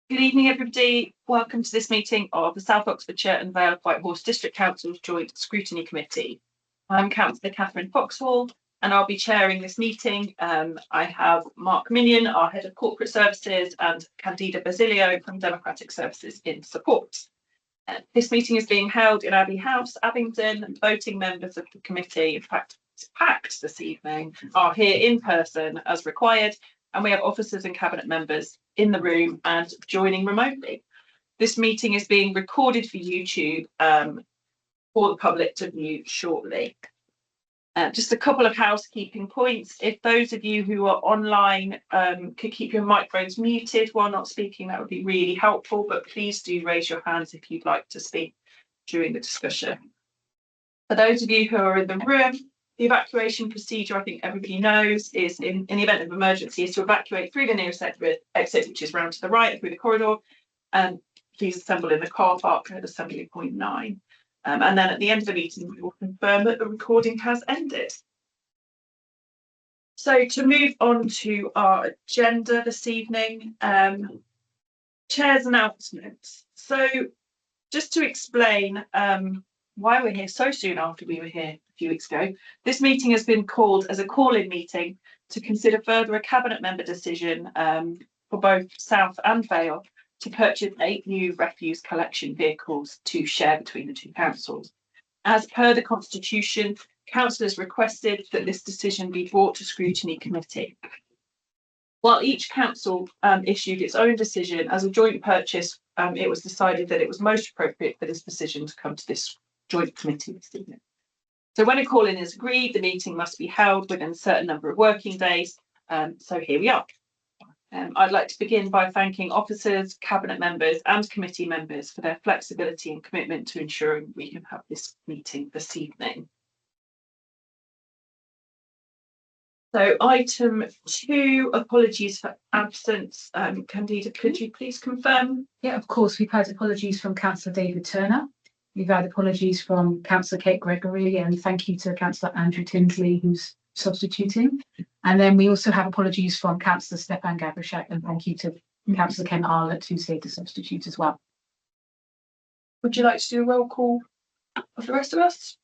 Good evening, everybody. Welcome to this meeting of the South Oxfordshire and Vale of Whitehorse District Council's Joint Scrutiny Committee. I'm Councillor Catherine Foxhall, and I'll be chairing this meeting. I have Mark Minion, our Head of Corporate Services, and Candida Basilio from Democratic Services in support. This meeting is being held in Abbey House, Abingdon. Voting members of the committee, in fact, it's packed this evening, are here in person as required, and we have officers and cabinet members in the room and joining remotely. This meeting is being recorded for YouTube for the public to view shortly. Just a couple of housekeeping points. If those of you who are online could keep your microphones muted while not speaking, that would be really helpful, but please do raise your hands if you'd like to speak during the discussion. For those of you who are in the room, the evacuation procedure, I think everybody knows, is in the event of emergency, is to evacuate through the nearest exit, which is round to the right through the corridor, and please assemble in the car park at assembly point 9. And then at the end of the meeting, we will confirm that the recording has ended. So to move on to our agenda this evening, Chair's announcements. So just to explain why we're here so soon after we were here a few weeks ago, this meeting has been called as a call-in meeting to consider further a cabinet member decision for both South and Vale to purchase 8 new refuse collection vehicles to share between the two councils. As per the Constitution, councillors requested that this decision be brought to Scrutiny Committee. While each council issued its own decision as a joint purchase, it was decided that it was most appropriate for this decision to come to this joint committee this evening. So when a call-in is agreed, the meeting must be held within a certain number of working days. So here we are. I'd like to begin by thanking officers, cabinet members and committee members for their flexibility and commitment to ensuring we can have this meeting this evening. So item 2, apologies for absence. Candida, could you please confirm? Yeah, of course. We've had apologies from Councillor David Turner. We've had apologies from Councillor Kate Gregory, and thank you to Councillor Andrew Tinsley, who's substituting. And then we also have apologies from Councillor Stepan Gabrishak, and thank you to Councillor Ken Arlett, who's here to substitute as well. Would you like to do a roll call of the rest of us?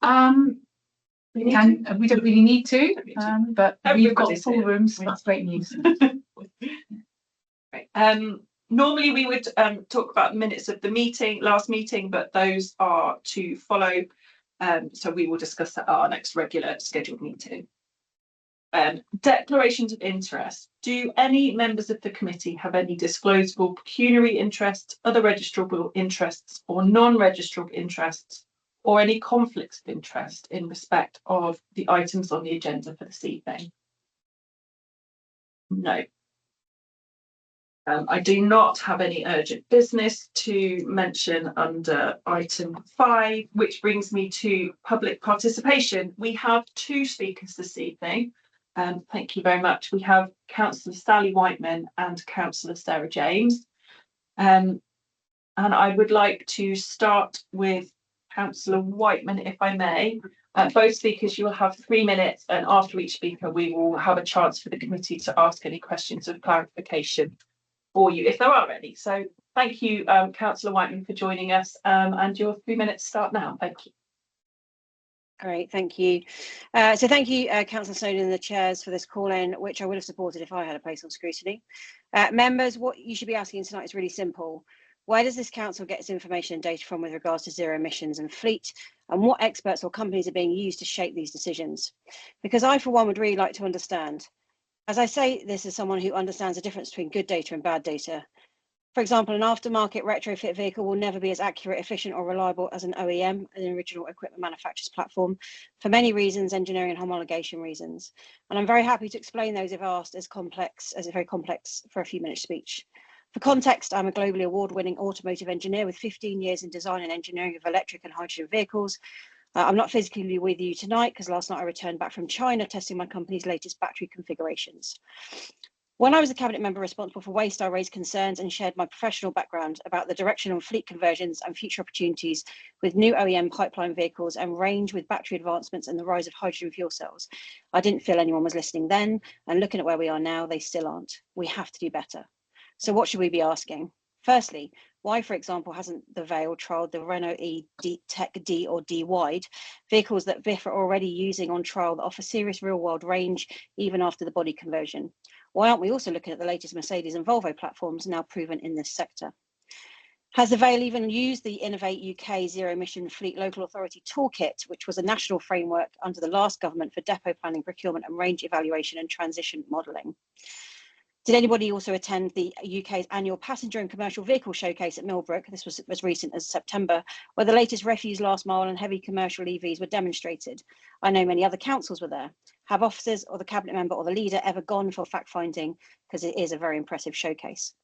We don't really need to, but we've got full rooms. So that's great news. Right. Normally we would talk about minutes of the meeting, last meeting, but those are to follow. So we will discuss that at our next regular scheduled meeting. Declarations of interest. Do any members of the committee have any disclosable pecuniary interests, other registrable interests or non-registrable interests, or any conflicts of interest in respect of the items on the agenda for this evening? No. I do not have any urgent business to mention under item 5, which brings me to public participation. We have 2 speakers this evening. Thank you very much. We have Councillor Sally Whiteman and Councillor Sarah James. And I would like to start with Councillor Whiteman, if I may. Both speakers, you will have 3 minutes, and after each speaker, we will have a chance for the committee to ask any questions of clarification for you, if there are any. So thank you, Councillor Whiteman, for joining us, and your 3 minutes start now. Thank you. Great, thank you. So thank you, Councillor Snowden and the chairs for this call-in, which I would have supported if I had a place on scrutiny. Members, what you should be asking tonight is really simple. Where does this council get its information and data from with regards to zero emissions and fleet? And what experts or companies are being used to shape these decisions? Because I, for one, would really like to understand. As I say this as someone who understands the difference between good data and bad data. For example, an aftermarket retrofit vehicle will never be as accurate, efficient or reliable as an OEM, an original equipment manufacturer's platform, for many reasons, engineering and homologation reasons. And I'm very happy to explain those if asked as very complex for a few minutes speech. For context, I'm a globally award-winning automotive engineer with 15 years in design and engineering of electric and hydrogen vehicles. I'm not physically with you tonight because last night I returned back from China testing my company's latest battery configurations. When I was a cabinet member responsible for waste, I raised concerns and shared my professional background about the direction on fleet conversions and future opportunities with new OEM pipeline vehicles and range with battery advancements and the rise of hydrogen fuel cells. I didn't feel anyone was listening then, and looking at where we are now, they still aren't. We have to do better. So what should we be asking? Firstly, why, for example, hasn't the VOWHD trialled the Renault E-Tech D or D-Wide, vehicles that VIF are already using on trial that offer serious real-world range even after the body conversion? Why aren't we also looking at the latest Mercedes and Volvo platforms now proven in this sector? Has the VOWHD even used the Innovate UK Zero Emission Fleet Local Authority Toolkit, which was a national framework under the last government for depot planning, procurement and range evaluation and transition modelling? Did anybody also attend the UK's annual passenger and commercial vehicle showcase at Millbrook? This was as recent as September, where the latest refuse, last mile and heavy commercial EVs were demonstrated. I know many other councils were there. Have officers or the cabinet member or the leader ever gone for fact finding? Because it is a very impressive showcase.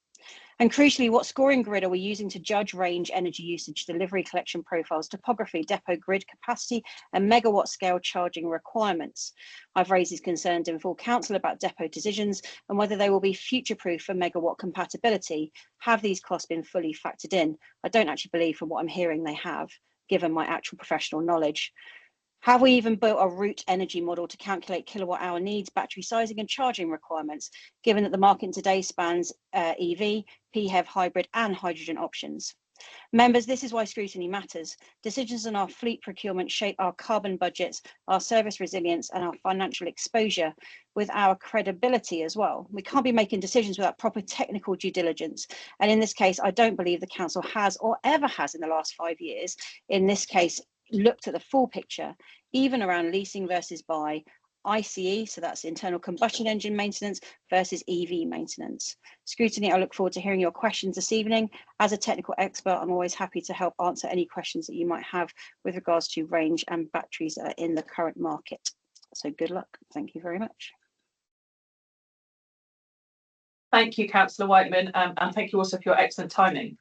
And crucially, what scoring grid are we using to judge range, energy usage, delivery, collection profiles, topography, depot grid capacity, and megawatt scale charging requirements? I've raised these concerns in full council about depot decisions and whether they will be future-proof for megawatt compatibility. Have these costs been fully factored in? I don't actually believe from what I'm hearing they have, given my actual professional knowledge. Have we even built a route energy model to calculate kilowatt hour needs, battery sizing and charging requirements, given that the market today spans EV, PHEV, hybrid and hydrogen options? Members, this is why scrutiny matters. Decisions on our fleet procurement shape our carbon budgets, our service resilience and our financial exposure with our credibility as well. We can't be making decisions without proper technical due diligence. And in this case, I don't believe the council has or ever has in the last 5 years, in this case, looked at the full picture, even around leasing versus buy, ICE, so that's internal combustion engine maintenance versus EV maintenance. Scrutiny, I look forward to hearing your questions this evening. As a technical expert, I'm always happy to help answer any questions that you might have with regards to range and batteries in the current market. So good luck. Thank you very much. Thank you, Councillor Whiteman, and thank you also for your excellent timing.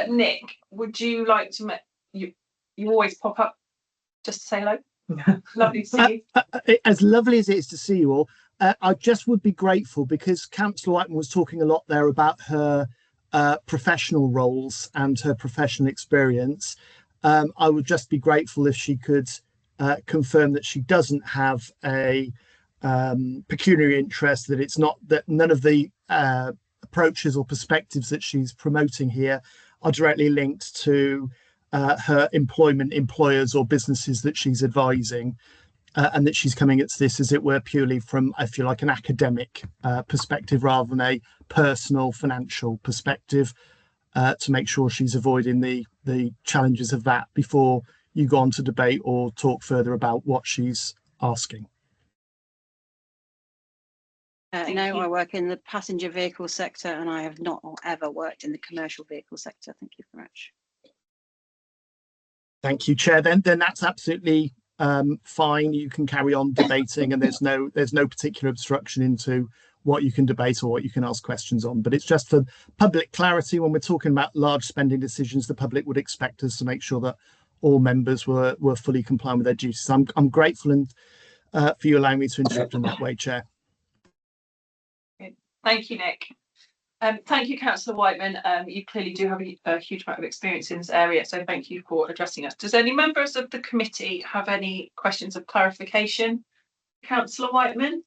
Nick, would you like to you always pop up just to say hello? Lovely to see you. As lovely as it is to see you all, I just would be grateful because Councillor Whiteman was talking a lot there about her professional roles and her professional experience. I would just be grateful if she could confirm that she doesn't have a pecuniary interest, that it's not, that none of the approaches or perspectives that she's promoting here are directly linked to her employment, employers or businesses that she's advising, and that she's coming at this, as it were, purely from, I feel like, an academic perspective rather than a personal financial perspective, to make sure she's avoiding the challenges of that before you go on to debate or talk further about what she's asking. No, I work in the passenger vehicle sector and I have not ever worked in the commercial vehicle sector. Thank you very much. Thank you, Chair. Then that's absolutely fine. You can carry on debating, and there's no particular obstruction into what you can debate or what you can ask questions on. But it's just for public clarity. When we're talking about large spending decisions, the public would expect us to make sure that all members were fully compliant with their duties. I'm grateful and for you allowing me to instruct in that way, Chair. Thank you, Nick. Thank you, Councillor Whiteman. You clearly do have a huge amount of experience in this area, so thank you for addressing us. Does any members of the committee have any questions of clarification? Councillor Whiteman?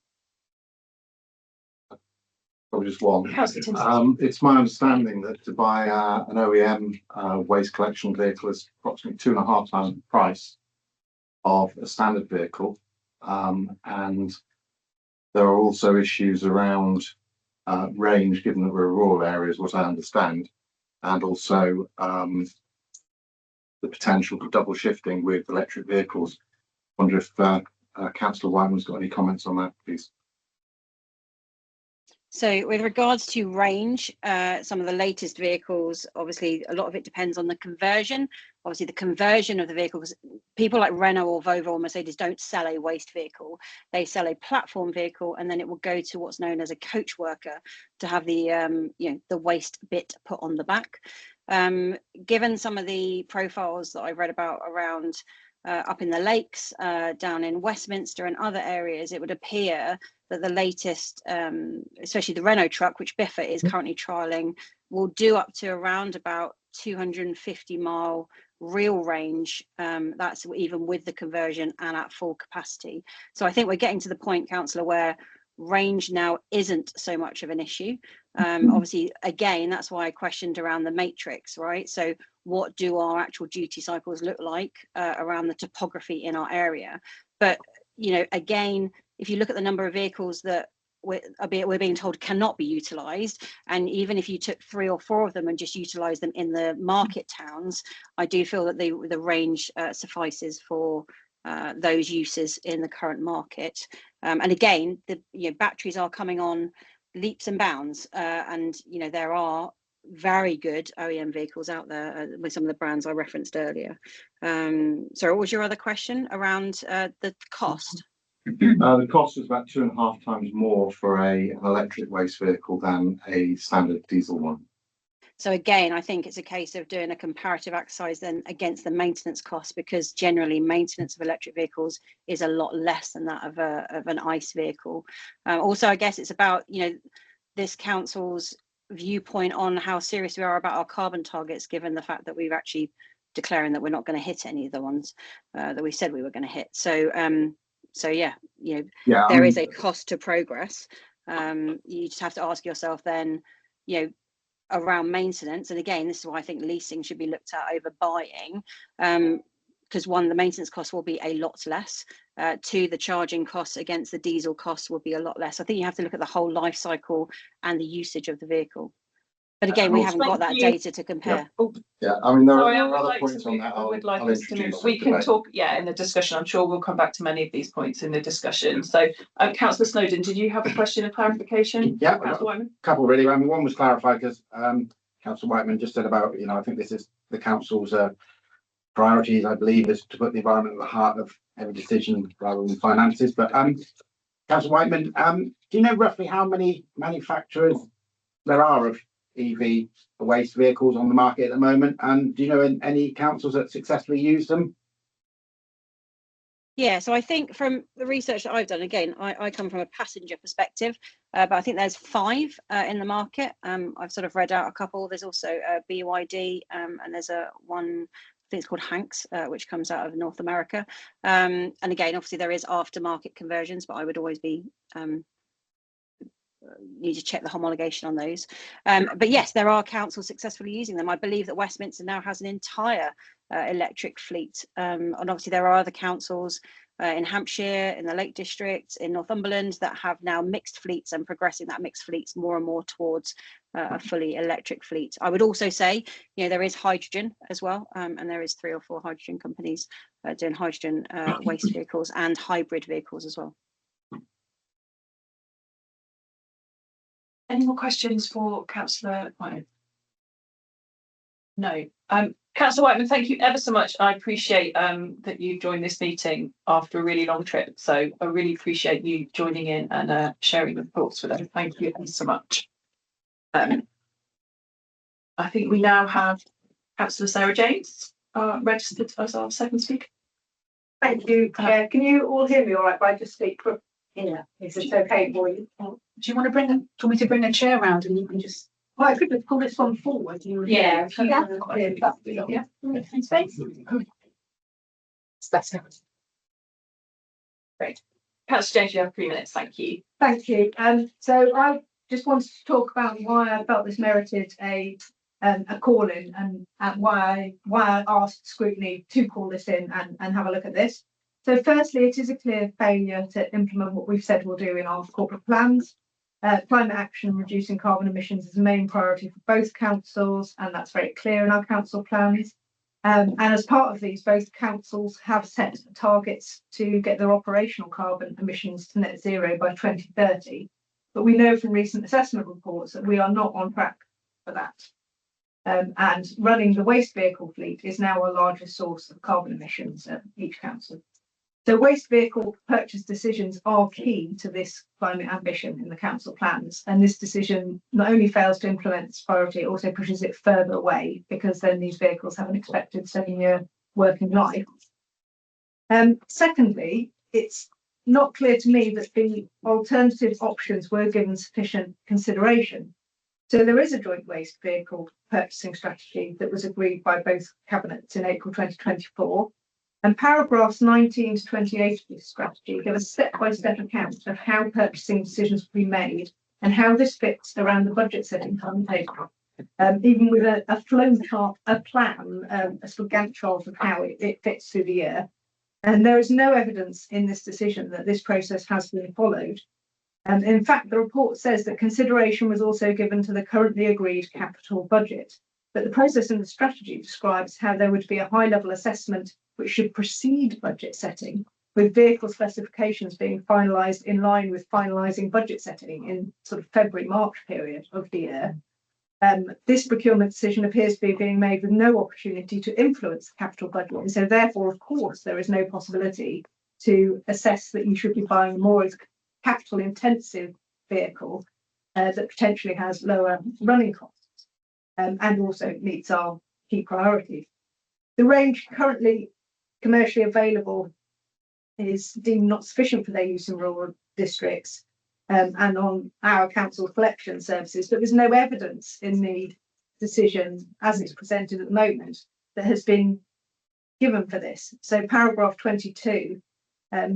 Probably just one. It's my understanding that to buy an OEM waste collection vehicle is approximately 2.5 times the price of a standard vehicle, and there are also issues around range, given that we're rural areas, what I understand, and also the potential for double shifting with electric vehicles. I wonder if Councillor Wyman's got any comments on that, please. So with regards to range, some of the latest vehicles, obviously a lot of it depends on the conversion. Obviously the conversion of the vehicle, because people like Renault or Volvo or Mercedes don't sell a waste vehicle. They sell a platform vehicle and then it will go to what's known as a coach worker to have the, the waste bit put on the back. Given some of the profiles that I read about around up in the lakes, down in Westminster and other areas, it would appear that the latest, especially the Renault truck, which Biffa is currently trialling, will do up to around about 250-mile real range. That's even with the conversion and at full capacity. So I think we're getting to the point, Councillor, where range now isn't so much of an issue. Obviously, again, that's why I questioned around the matrix, right? So what do our actual duty cycles look like around the topography in our area? But, you know, again, if you look at the number of vehicles that we're being told cannot be utilised, and even if you took 3 or 4 of them and just utilised them in the market towns, I do feel that the range suffices for those uses in the current market. And again, the batteries are coming on leaps and bounds, and there are very good OEM vehicles out there with some of the brands I referenced earlier. So what was your other question around the cost? The cost is about 2.5 times more for an electric waste vehicle than a standard diesel one. So again, I think it's a case of doing a comparative exercise then against the maintenance costs, because generally maintenance of electric vehicles is a lot less than that of an ICE vehicle. Also, I guess it's about this council's viewpoint on how serious we are about our carbon targets, given the fact that we've actually declaring that we're not going to hit any of the ones that we said we were going to hit. So there is a cost to progress. You just have to ask yourself then, around maintenance, and again, this is why I think leasing should be looked at over buying, because one, the maintenance cost will be a lot less. Two, the charging costs against the diesel costs will be a lot less. I think you have to look at the whole life cycle and the usage of the vehicle. But again, we haven't got that data to compare. Yeah, I mean, there are other points on that. I'll introduce. We can talk, in the discussion. I'm sure we'll come back to many of these points in the discussion. So, Councillor Snowden, did you have a question of clarification? Yeah, a couple really. I mean, one was clarified because Councillor Whiteman just said about, I think this is the council's priorities, I believe, is to put the environment at the heart of every decision rather than finances. But Councillor Whiteman, do you know roughly how many manufacturers there are of EV waste vehicles on the market at the moment, and do you know any councils that successfully use them? Yeah, so I think from the research that I've done, again, I come from a passenger perspective, but I think there's 5 in the market. I've sort of read out a couple. There's also BYD, and there's one, I think it's called Hanks, which comes out of North America. And again, obviously there is aftermarket conversions, but I would always be need to check the homologation on those. But yes, there are councils successfully using them. I believe that Westminster now has an entire electric fleet, and obviously there are other councils in Hampshire, in the Lake District, in Northumberland that have now mixed fleets and progressing that mixed fleets more and more towards a fully electric fleet. I would also say, there is hydrogen as well, and there is 3 or 4 hydrogen companies doing hydrogen waste vehicles and hybrid vehicles as well. Any more questions for Councillor Whiteman? No. Councillor Whiteman, thank you ever so much. I appreciate that you joined this meeting after a really long trip. So I really appreciate you joining in and sharing your thoughts with us. Thank you ever so much. I think we now have Councillor Sarah James registered as our second speaker. Thank you, Chair. Can you all hear me all right if I just speak from here? Is it okay for you? Do you want me to bring a chair around and you can just... Well, I could just pull this one forward. Yeah, Space. It's better. Great. Councillor James, you have 3 minutes. Thank you. Thank you. So I just wanted to talk about why I felt this merited a call-in and why I asked scrutiny to call this in and have a look at this. So firstly, it is a clear failure to implement what we've said we'll do in our corporate plans. Climate action and reducing carbon emissions is a main priority for both councils, and that's very clear in our council plans. And as part of these, both councils have set targets to get their operational carbon emissions to net zero by 2030. But we know from recent assessment reports that we are not on track for that. And running the waste vehicle fleet is now our largest source of carbon emissions at each council. So waste vehicle purchase decisions are key to this climate ambition in the council plans. And this decision not only fails to implement this priority, it also pushes it further away, because then these vehicles have an expected 7-year working life. Secondly, it's not clear to me that the alternative options were given sufficient consideration. So there is a joint waste vehicle purchasing strategy that was agreed by both cabinets in April 2024. And paragraphs 19 to 28 of this strategy give a step-by-step account of how purchasing decisions will be made and how this fits around the budget setting timetable. Even with a flow chart, a plan, a sort of Gantt chart of how it fits through the year. And there is no evidence in this decision that this process has been followed. And in fact, the report says that consideration was also given to the currently agreed capital budget. But the process in the strategy describes how there would be a high-level assessment which should precede budget setting, with vehicle specifications being finalised in line with finalising budget setting in sort of February-March period of the year. This procurement decision appears to be being made with no opportunity to influence the capital budget. And so therefore, of course, there is no possibility to assess that you should be buying more capital intensive vehicle that potentially has lower running costs and also meets our key priorities. The range currently commercially available is deemed not sufficient for their use in rural districts. And on our council collection services, but there's no evidence in the decision as it's presented at the moment that has been given for this. So paragraph 22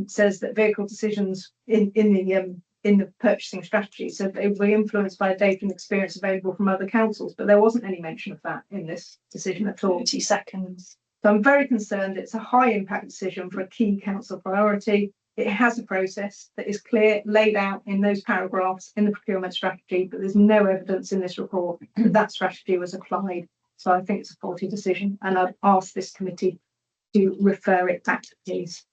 says that vehicle decisions in the purchasing strategy, so they will be influenced by data and experience available from other councils, but there wasn't any mention of that in this decision at all. 20 seconds. So I'm very concerned. It's a high impact decision for a key council priority. It has a process that is clear, laid out in those paragraphs in the procurement strategy, but there's no evidence in this report that that strategy was applied. So I think it's a faulty decision, and I've asked this committee to refer it back, please.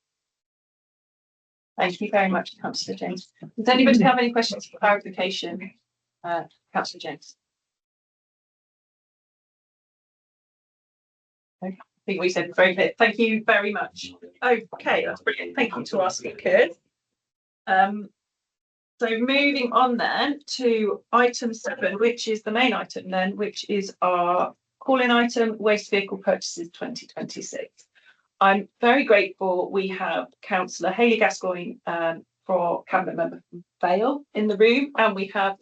Thank you very much, Councillor James. Does anybody have any questions for clarification? Councillor James. Okay. I think we said very clear. Thank you very much. Okay, that's brilliant. Thank you to our speakers. So moving on then to item 7, which is the main item then, which is our call-in item, waste vehicle purchases 2026. I'm very grateful we have Councillor Hayley Gascoigne for Cabinet Member from Vale in the room, and we have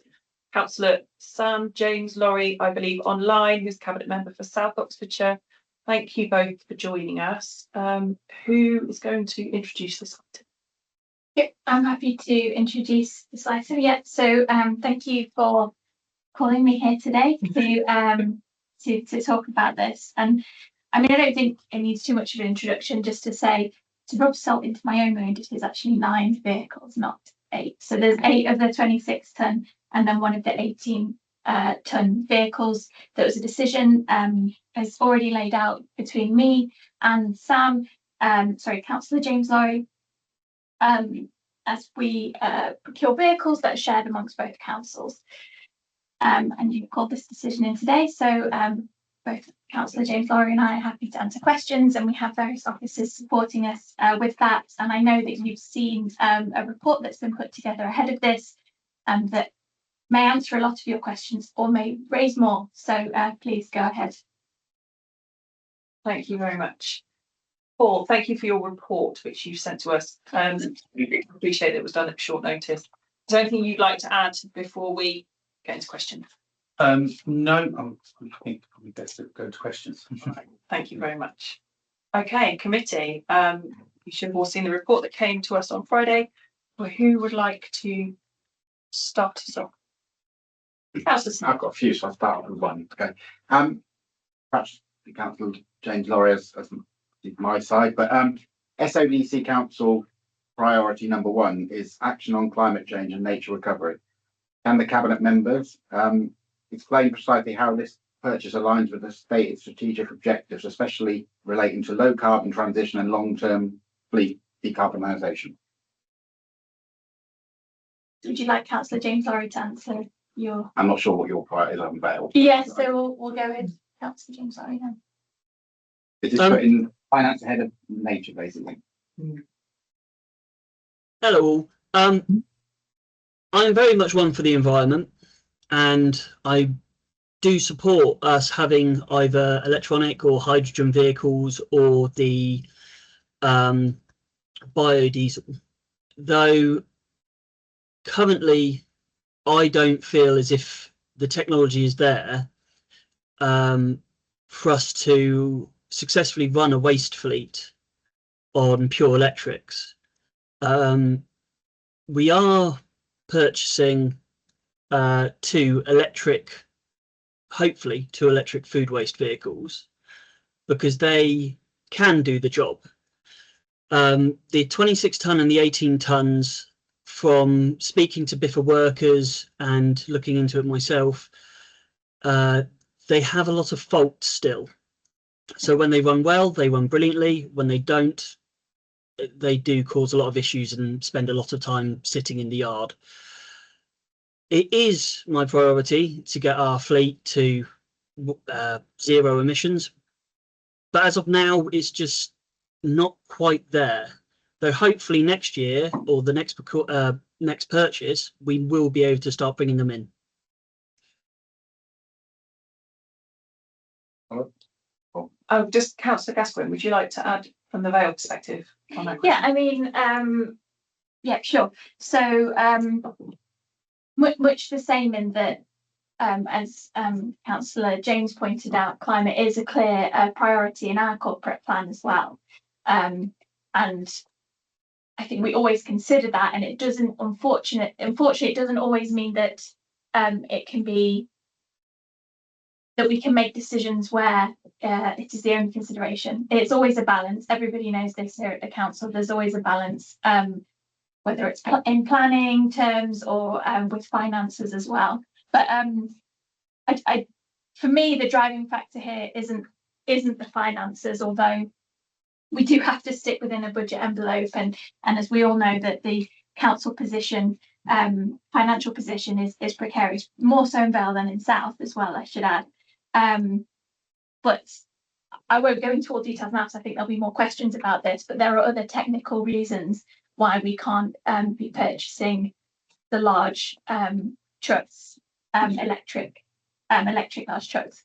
Councillor Sam James Lorry, I believe, online, who's Cabinet Member for South Oxfordshire. Thank you both for joining us. Who is going to introduce this item? Yep, I'm happy to introduce this item. Yeah, so thank you for calling me here today to talk about this. And I mean, I don't think it needs too much of an introduction, just to say, to rub salt into my own wound, it is actually 9 vehicles, not 8. So there's 8 of the 26 tonne and then 1 of the 18 tonne vehicles. There was a decision as already laid out between me and Sam, Councillor James Lorry, as we procure vehicles that are shared amongst both councils. And you called this decision in today, so both Councillor James Lorry and I are happy to answer questions, and we have various officers supporting us with that. And I know that you've seen a report that's been put together ahead of this that may answer a lot of your questions or may raise more. So please go ahead. Thank you very much. Paul, thank you for your report, which you sent to us. We appreciate it was done at short notice. Is there anything you'd like to add before we get into questions? No, I think probably best to go to questions. Right. Thank you very much. Okay, committee. You should have all seen the report that came to us on Friday. Well, who would like to start us off? I've got a few, so I'll start with one. Okay. Perhaps the Councillor James Lorry as my side, but SODC Council priority number 1 is action on climate change and nature recovery. Can the Cabinet members explain precisely how this purchase aligns with the stated strategic objectives, especially relating to low carbon transition and long-term fleet decarbonisation? Would you like Councillor James Lorry to answer your? I'm not sure what your priorities are, Vale. Yes, so we'll go with Councillor James Lorry then. Is this putting finance ahead of nature, basically? Hello all. I'm very much one for the environment, and I do support us having either electronic or hydrogen vehicles or the biodiesel, though currently I don't feel as if the technology is there for us to successfully run a waste fleet on pure electrics. We are purchasing hopefully two electric food waste vehicles, because they can do the job. The 26 tonne and the 18 tonnes, from speaking to BIFA workers and looking into it myself, they have a lot of faults still. So when they run well, they run brilliantly. When they don't, they do cause a lot of issues and spend a lot of time sitting in the yard. It is my priority to get our fleet to zero emissions, but as of now, it's just not quite there. Though hopefully next year or the next purchase, we will be able to start bringing them in. Oh, just Councillor Gascoigne, would you like to add from the Vale perspective on that? Yeah, I mean, yeah, sure. So much the same in that, as Councillor James pointed out, climate is a clear priority in our corporate plan as well. And I think we always consider that, and it doesn't, unfortunately, it doesn't always mean that it can be that we can make decisions where it is the only consideration. It's always a balance. Everybody knows this here at the council. There's always a balance, whether it's in planning terms or with finances as well. But for me, the driving factor here isn't the finances, although we do have to stick within a budget envelope, and as we all know, that the council position, financial position is precarious, more so in Vale than in South as well, I should add. But I won't go into all details now, because I think there'll be more questions about this, but there are other technical reasons why we can't be purchasing the large trucks, electric large trucks.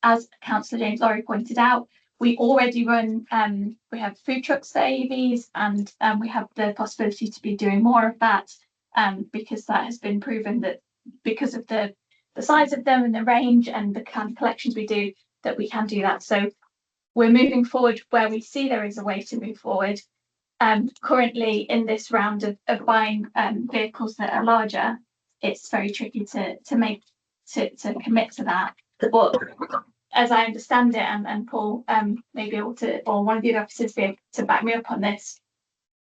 As Councillor James Lorry pointed out, we already run, we have food trucks for AEVs, and we have the possibility to be doing more of that, because that has been proven that because of the size of them and the range and the kind of collections we do, that we can do that. So we're moving forward where we see there is a way to move forward. Currently in this round of buying vehicles that are larger, it's very tricky to commit to that. But as I understand it, and Paul may be able to, or one of the other officers be able to back me up on this,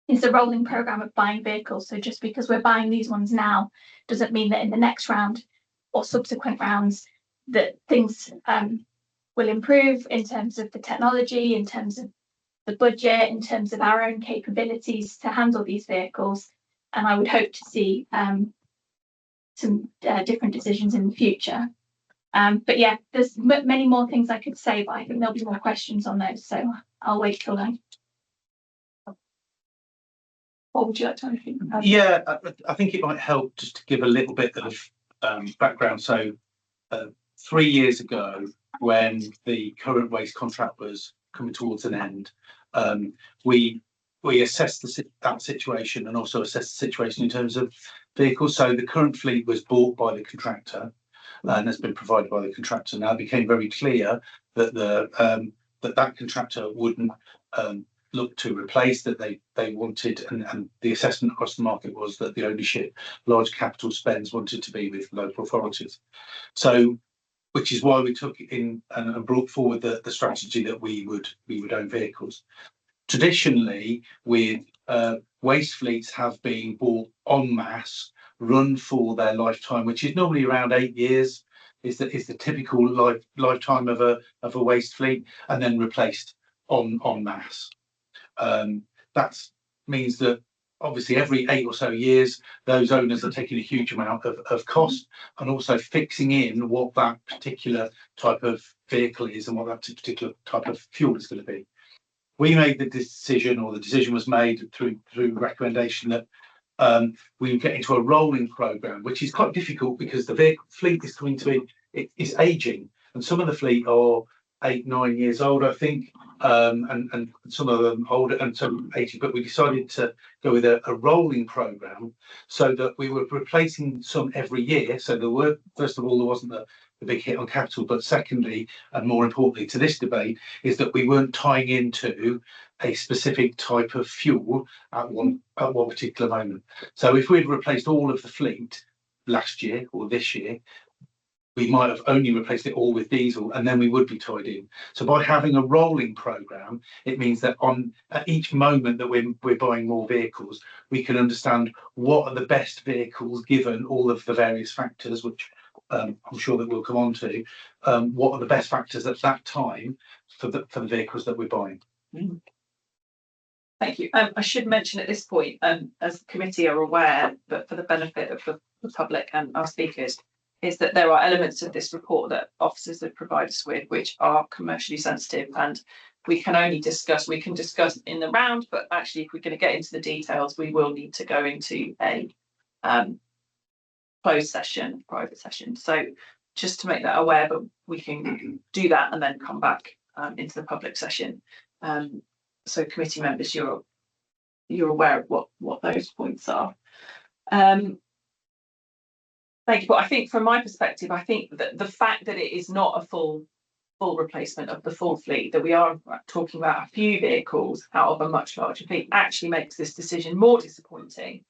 is a rolling programme of buying vehicles. So just because we're buying these ones now doesn't mean that in the next round or subsequent rounds that things will improve in terms of the technology, in terms of the budget, in terms of our own capabilities to handle these vehicles. And I would hope to see some different decisions in the future. But yeah, there's many more things I could say, but I think there'll be more questions on those, so I'll wait till then. What would you like to add? Yeah, I think it might help just to give a little bit of background. So 3 years ago, when the current waste contract was coming towards an end, we assessed that situation, and also assessed the situation in terms of vehicles. So the current fleet was bought by the contractor and has been provided by the contractor. Now it became very clear that that contractor wouldn't look to replace, that they wanted, and the assessment across the market was that the ownership, large capital spends, wanted to be with local authorities. So, which is why we took in and brought forward the strategy that we would own vehicles. Traditionally, with waste fleets have been bought en masse, run for their lifetime, which is normally around 8 years, is the typical lifetime of a waste fleet, and then replaced en masse. That means that obviously every 8 or so years, those owners are taking a huge amount of cost, and also fixing in what that particular type of vehicle is and what that particular type of fuel is going to be. We made the decision, or the decision was made through recommendation, that we get into a rolling programme, which is quite difficult because the vehicle fleet is going to be, it's aging, and some of the fleet are 8, 9 years old, I think, and some of them older and some 80. But we decided to go with a rolling programme so that we were replacing some every year. So there were, first of all, there wasn't a big hit on capital, but secondly, and more importantly to this debate, is that we weren't tying into a specific type of fuel at one particular moment. So if we'd replaced all of the fleet last year or this year, we might have only replaced it all with diesel, and then we would be tied in. So by having a rolling programme, it means that at each moment that we're buying more vehicles, we can understand what are the best vehicles given all of the various factors, which I'm sure that we'll come on to. What are the best factors at that time for the vehicles that we're buying? Thank you. I should mention at this point, as the committee are aware, but for the benefit of the public and our speakers, is that there are elements of this report that officers have provided us with which are commercially sensitive, and we can discuss in the round, but actually if we're going to get into the details, we will need to go into a closed session, private session. So just to make that aware, but we can do that and then come back into the public session. So committee members, you're aware of what those points are. Thank you. But I think from my perspective, I think that the fact that it is not a full replacement of the full fleet, that we are talking about a few vehicles out of a much larger fleet, actually makes this decision more disappointing,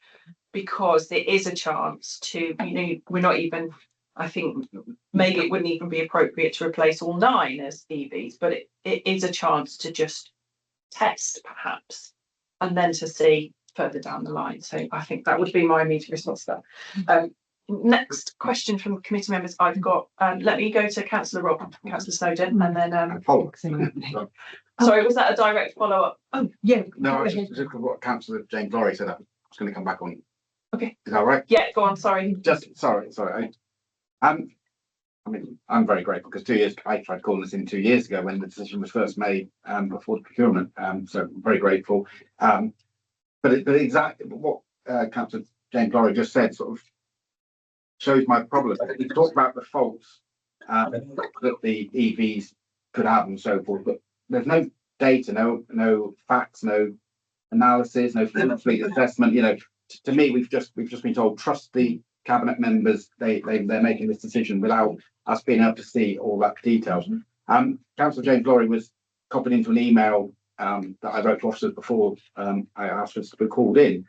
because there is a chance to, we're not even, I think maybe it wouldn't even be appropriate to replace all 9 as EVs, but it is a chance to just test perhaps, and then to see further down the line. So I think that would be my immediate response to that. Next question from committee members I've got. Let me go to Councillor Rob, Councillor Snowden, and then sorry, was that a direct follow-up? Oh yeah. No, I was just what Councillor James Lorry said. I was going to come back on. Okay. Is that right? Yeah, go on. Sorry. Just sorry. I mean, I'm very grateful because I tried calling this in 2 years ago when the decision was first made before the procurement. So I'm very grateful. But exactly what Councillor James Lorry just said sort of shows my problem. He talked about the faults that the EVs could have and so forth, but there's no data, no facts, no analysis, no fleet assessment. To me, we've just been told trust the cabinet members. They're making this decision without us being able to see all that details. Councillor James Lorry was copied into an email that I wrote to officers before I asked us to be called in.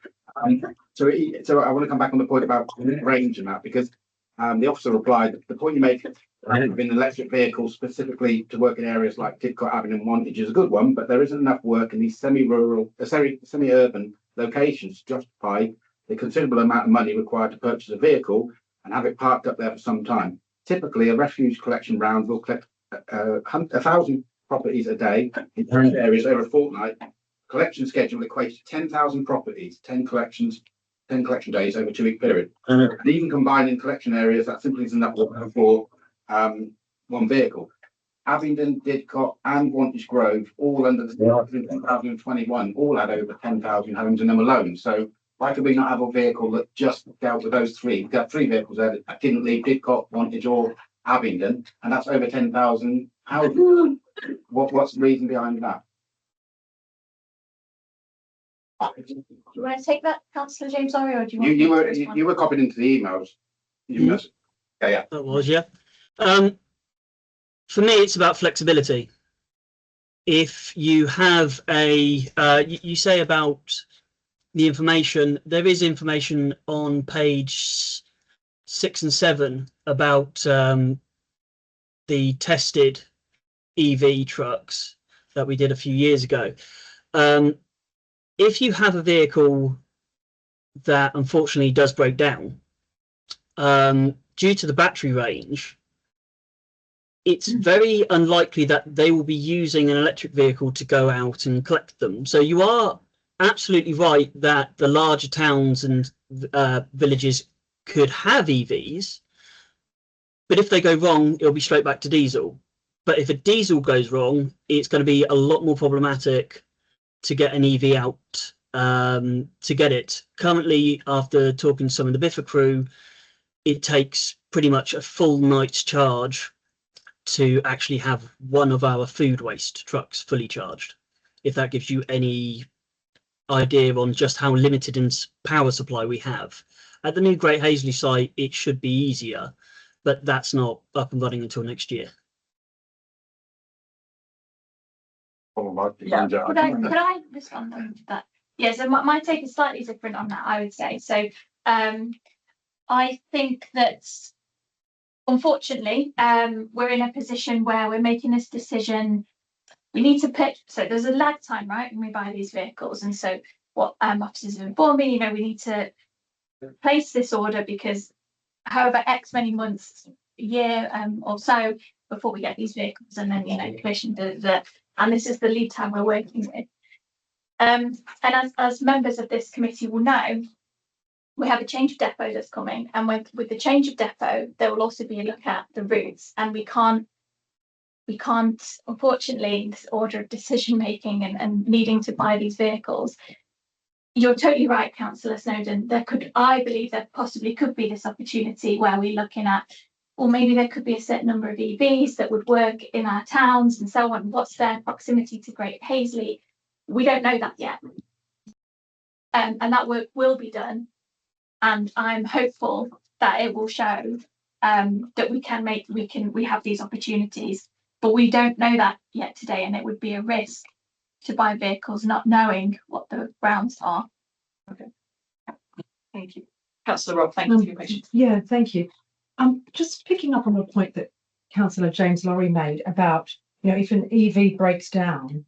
So I want to come back on the point about range and that, because the officer replied, the point you make in electric vehicles specifically to work in areas like Tidcot, Abingdon and Wantage is a good one, but there isn't enough work in these semi-urban locations to justify the considerable amount of money required to purchase a vehicle and have it parked up there for some time. Typically, a refuse collection round will collect 1,000 properties a day in different areas over a fortnight. Collection schedule equates to 10,000 properties, 10 collection days over a 2-week period. And even combining collection areas, that simply isn't enough for one vehicle. Abingdon, Didcot and Wantage Grove, all under the 2021, all had over 10,000 homes in them alone. So why could we not have a vehicle that just dealt with those 3? We've got 3 vehicles there that didn't leave Didcot, Wantage or Abingdon, and that's over 10,000 houses. What's the reason behind that? Do you want to take that, Councillor James Lorry, or do you want you were copied into the emails? Yeah. That was, yeah. For me, it's about flexibility. If you have you say about the information, there is information on page 6 and 7 about the tested EV trucks that we did a few years ago. If you have a vehicle that unfortunately does break down due to the battery range, it's very unlikely that they will be using an electric vehicle to go out and collect them. So you are absolutely right that the larger towns and villages could have EVs, but if they go wrong, it'll be straight back to diesel. But if a diesel goes wrong, it's going to be a lot more problematic to get an EV out to get it. Currently, after talking to some of the Biffa crew, it takes pretty much a full night's charge to actually have one of our food waste trucks fully charged, if that gives you any idea on just how limited in power supply we have. At the new Great Hazley site, it should be easier, but that's not up and running until next year. Yeah. Could I respond on that? Yeah, so my take is slightly different on that, I would say. So I think that unfortunately, we're in a position where we're making this decision. We need to pick, so there's a lag time, right, when we buy these vehicles. And so what officers have informed me, we need to place this order because however X many months, a year or so before we get these vehicles, and then commission and this is the lead time we're working with. And as members of this committee will know, we have a change of depot that's coming, and with the change of depot, there will also be a look at the routes, and we can't, unfortunately, this order of decision making and needing to buy these vehicles. You're totally right, Councillor Snowden. I believe there possibly could be this opportunity where we're looking at, or maybe there could be a certain number of EVs that would work in our towns and so on. What's their proximity to Great Hazley? We don't know that yet. And that work will be done. And I'm hopeful that it will show that we have these opportunities, but we don't know that yet today. And it would be a risk to buy vehicles not knowing what the grounds are. Okay. Thank you. Councillor Robb, thank you for your question. Yeah, thank you. Just picking up on the point that Councillor James Lorry made about, if an EV breaks down,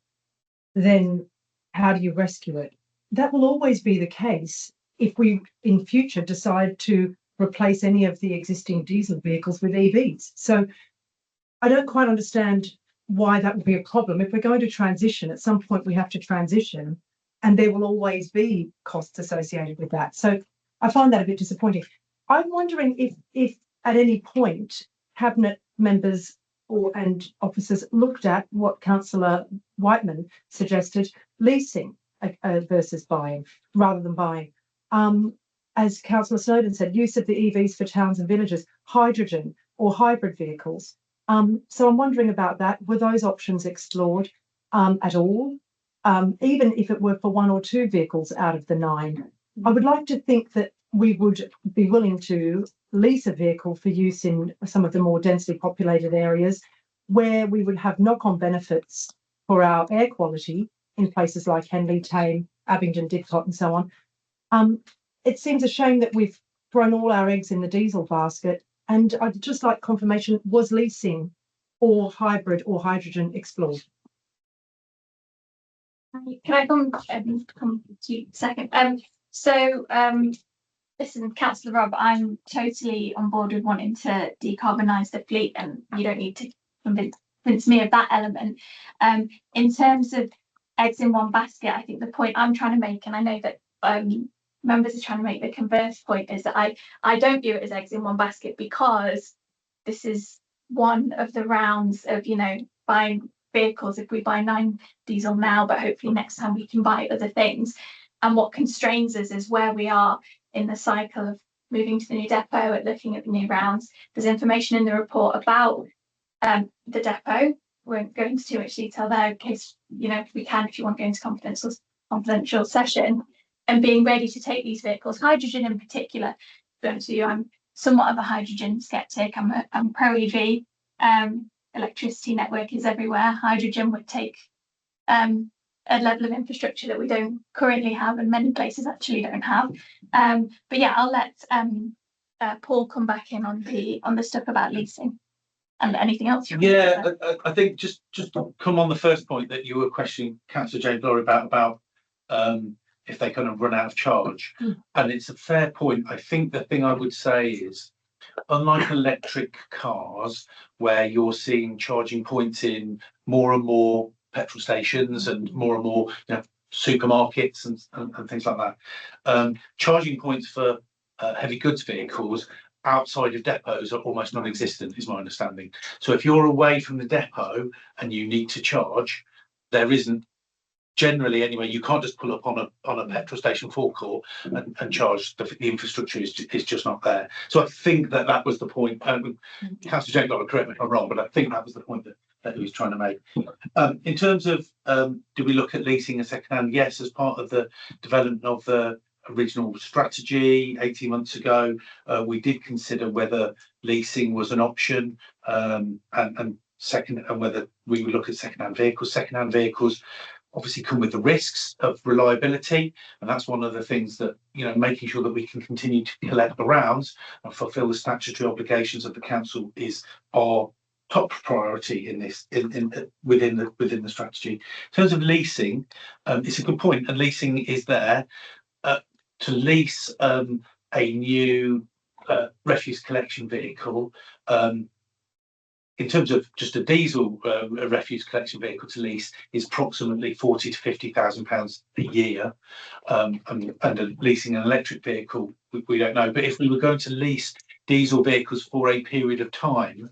then how do you rescue it? That will always be the case if we in future decide to replace any of the existing diesel vehicles with EVs. So I don't quite understand why that would be a problem. If we're going to transition, at some point we have to transition, and there will always be costs associated with that. So I find that a bit disappointing. I'm wondering if at any point Cabinet members and officers looked at what Councillor Whiteman suggested, leasing versus buying rather than buying. As Councillor Snowden said, use of the EVs for towns and villages, hydrogen or hybrid vehicles. So I'm wondering about that. Were those options explored at all? Even if it were for 1 or 2 vehicles out of the 9. I would like to think that we would be willing to lease a vehicle for use in some of the more densely populated areas where we would have knock-on benefits for our air quality in places like Henley, Tame, Abingdon, Didcot and so on. It seems a shame that we've thrown all our eggs in the diesel basket, and I'd just like confirmation, was leasing or hybrid or hydrogen explored? Can I come to you a second? Listen, Councillor Robb, I'm totally on board with wanting to decarbonise the fleet, and you don't need to convince me of that element. In terms of eggs in one basket, I think the point I'm trying to make, and I know that members are trying to make the converse point, is that I don't view it as eggs in one basket, because this is one of the rounds of buying vehicles. If we buy 9 diesel now, but hopefully next time we can buy other things, and what constrains us is where we are in the cycle of moving to the new depot and looking at the new rounds. There's information in the report about the depot. We won't go into too much detail there in case we can, if you want to go into confidential session, and being ready to take these vehicles. Hydrogen in particular, to be honest with you, I'm somewhat of a hydrogen skeptic. I'm pro EV. Electricity network is everywhere. Hydrogen would take a level of infrastructure that we don't currently have, and many places actually don't have. But yeah, I'll let Paul come back in on the stuff about leasing and anything else. I think just to come on the first point that you were questioning Councillor James Lorry about if they kind of run out of charge, and it's a fair point. I think the thing I would say is, unlike electric cars, where you're seeing charging points in more and more petrol stations and more supermarkets and things like that, charging points for heavy goods vehicles outside of depots are almost non-existent, is my understanding. So if you're away from the depot and you need to charge, there isn't generally anyway, you can't just pull up on a petrol station forecourt and charge. The infrastructure is just not there. So I think that was the point. Councillor James, correct me if I'm wrong, but I think that was the point that he was trying to make. In terms of do we look at leasing and second-hand? Yes, as part of the development of the original strategy 18 months ago, we did consider whether leasing was an option, and whether we would look at second-hand vehicles. Second-hand vehicles obviously come with the risks of reliability, and that's one of the things that, making sure that we can continue to collect the rounds and fulfil the statutory obligations of the council is our top priority in this within the strategy. In terms of leasing, it's a good point, and leasing is there to lease a new refuse collection vehicle. In terms of just a diesel refuse collection vehicle to lease is approximately £40,000 to £50,000 a year, and leasing an electric vehicle, we don't know. But if we were going to lease diesel vehicles for a period of time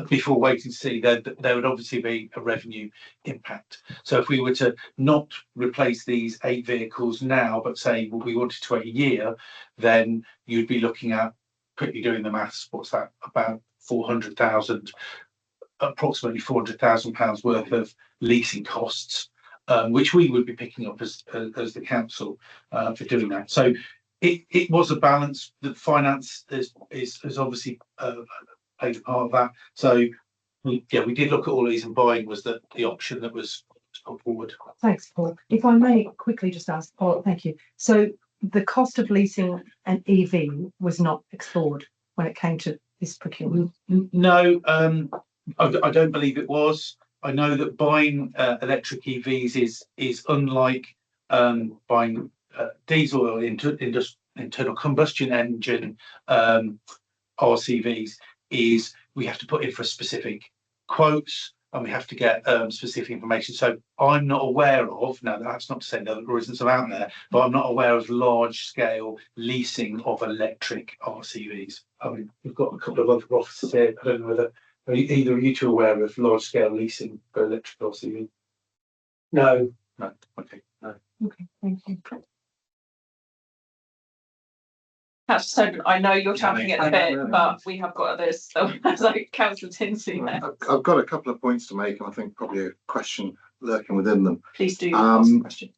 before waiting to see, there would obviously be a revenue impact. So if we were to not replace these 8 vehicles now, but say we wanted to wait a year, then you'd be looking at, quickly doing the maths, what's that, about approximately £400,000 worth of leasing costs, which we would be picking up as the council for doing that. So it was a balance. The finance is obviously played a part of that. So we did look at all these, and buying was the option that was put forward. Thanks, Paul. If I may quickly just ask, Paul, thank you. So the cost of leasing an EV was not explored when it came to this procurement? No, I don't believe it was. I know that buying electric EVs is unlike buying diesel or internal combustion engine RCVs. Is we have to put in for specific quotes, and we have to get specific information. So I'm not aware of, now that's not to say that there isn't some out there, but I'm not aware of large scale leasing of electric RCVs. I mean, we've got a couple of other offices here. I don't know whether either are you two aware of large scale leasing for electric RCV? No. Okay. No. Okay, thank you. Councillor Snowden, I know you're champing at the bit, but we have got others. So it's like Councillor Tinsley there. I've got a couple of points to make, and I think probably a question lurking within them. Please do ask a question.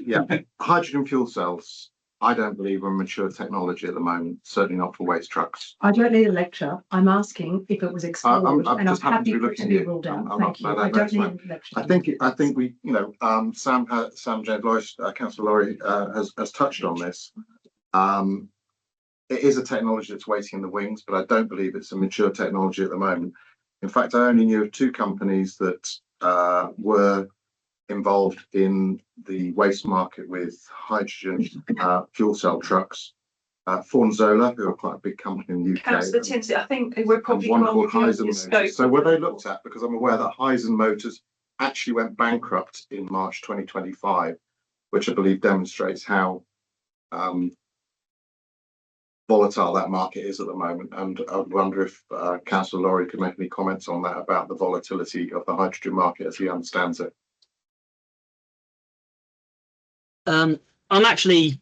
Yeah, hydrogen fuel cells, I don't believe are a mature technology at the moment, certainly not for waste trucks. I don't need a lecture. I'm asking if it was explored, and I'm happy for it to be ruled out. Thank you. I don't need a lecture. I think we, Sam James Laurie, Councillor Laurie has touched on this. It is a technology that's waiting in the wings, but I don't believe it's a mature technology at the moment. In fact, I only knew of 2 companies that were involved in the waste market with hydrogen fuel cell trucks. Fornzola, who are quite a big company in the UK. Councillor Tinsley, I think we're probably one called Hyzen Motors. So were they looked at? Because I'm aware that Hyzen Motors actually went bankrupt in March 2025, which I believe demonstrates how volatile that market is at the moment. And I wonder if Councillor Laurie could make any comments on that, about the volatility of the hydrogen market as he understands it. I'm actually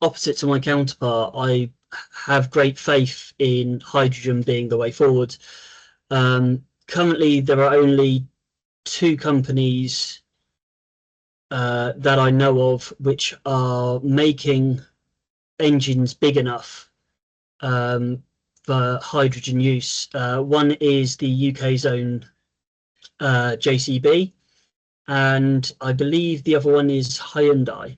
opposite to my counterpart. I have great faith in hydrogen being the way forward. Currently, there are only 2 companies that I know of which are making engines big enough for hydrogen use. One is the UK's own JCB, and I believe the other one is Hyundai.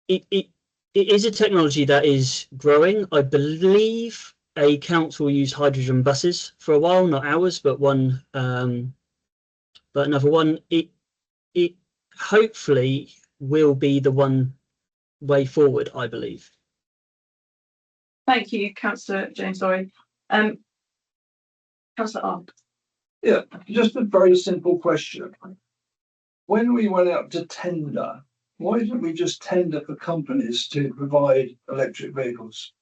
It is a technology that is growing. I believe a council used hydrogen buses for a while, not ours, but one, but another one. It hopefully will be the one way forward, I believe. Thank you, Councillor James Laurie. Councillor Arndt. Yeah, just a very simple question. When we went out to tender, why didn't we just tender for companies to provide electric vehicles?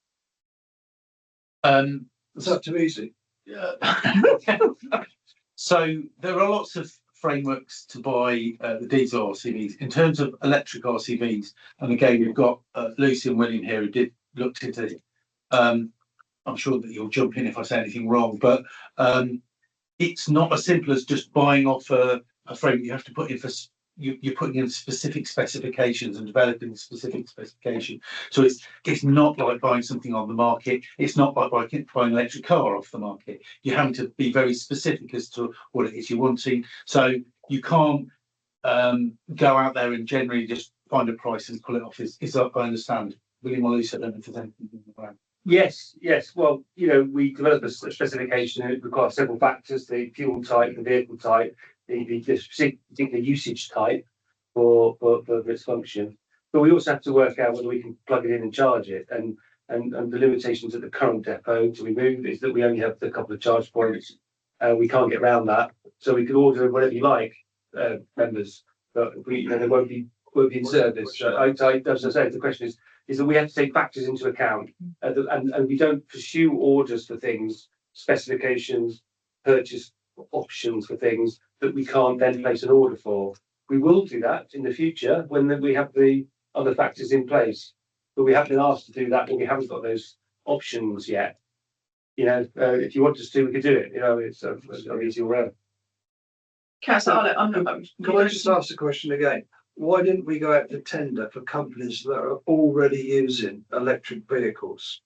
Is that too easy? So there are lots of frameworks to buy the diesel RCVs. In terms of electric RCVs, and again, we've got Lucy and William here who looked into it. I'm sure that you'll jump in if I say anything wrong, but it's not as simple as just buying off a frame. You have to put in for you're putting in specific specifications and developing the specific specification. So it's not like buying something on the market. It's not like buying an electric car off the market. You're having to be very specific as to what it is you're wanting. So you can't go out there and generally just find a price and pull it off. Is I understand. William or Lucy, I don't know if there's anything around. Yes. Well, we develop a specification and it requires several factors: the fuel type, the vehicle type, the particular usage type for its function. But we also have to work out whether we can plug it in and charge it. And the limitations at the current depot to remove is that we only have a couple of charge points. We can't get around that. So we could order whatever you like, members, but they won't be in service. So as I say, the question is that we have to take factors into account, and we don't pursue orders for things, specifications, purchase options for things that we can't then place an order for. We will do that in the future when we have the other factors in place, but we haven't been asked to do that when we haven't got those options yet. If you want us to, we could do it. It's an easy way. Councillor, Can I just ask the question again? Why didn't we go out to tender for companies that are already using electric vehicles?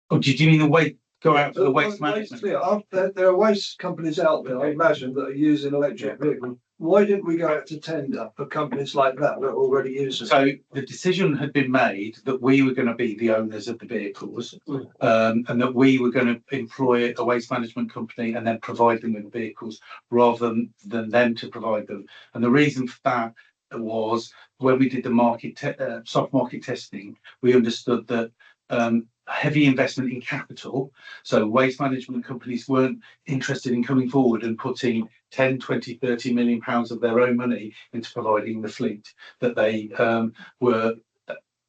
Oh, did you mean go out to the waste management? There are waste companies out there, I imagine, that are using electric vehicles. Why didn't we go out to tender for companies like that are already using? So the decision had been made that we were going to be the owners of the vehicles, and that we were going to employ a waste management company and then provide them with vehicles rather than them to provide them. And the reason for that was when we did the soft market testing, we understood that heavy investment in capital. So waste management companies weren't interested in coming forward and putting 10, 20, 30 million pounds of their own money into providing the fleet, that they were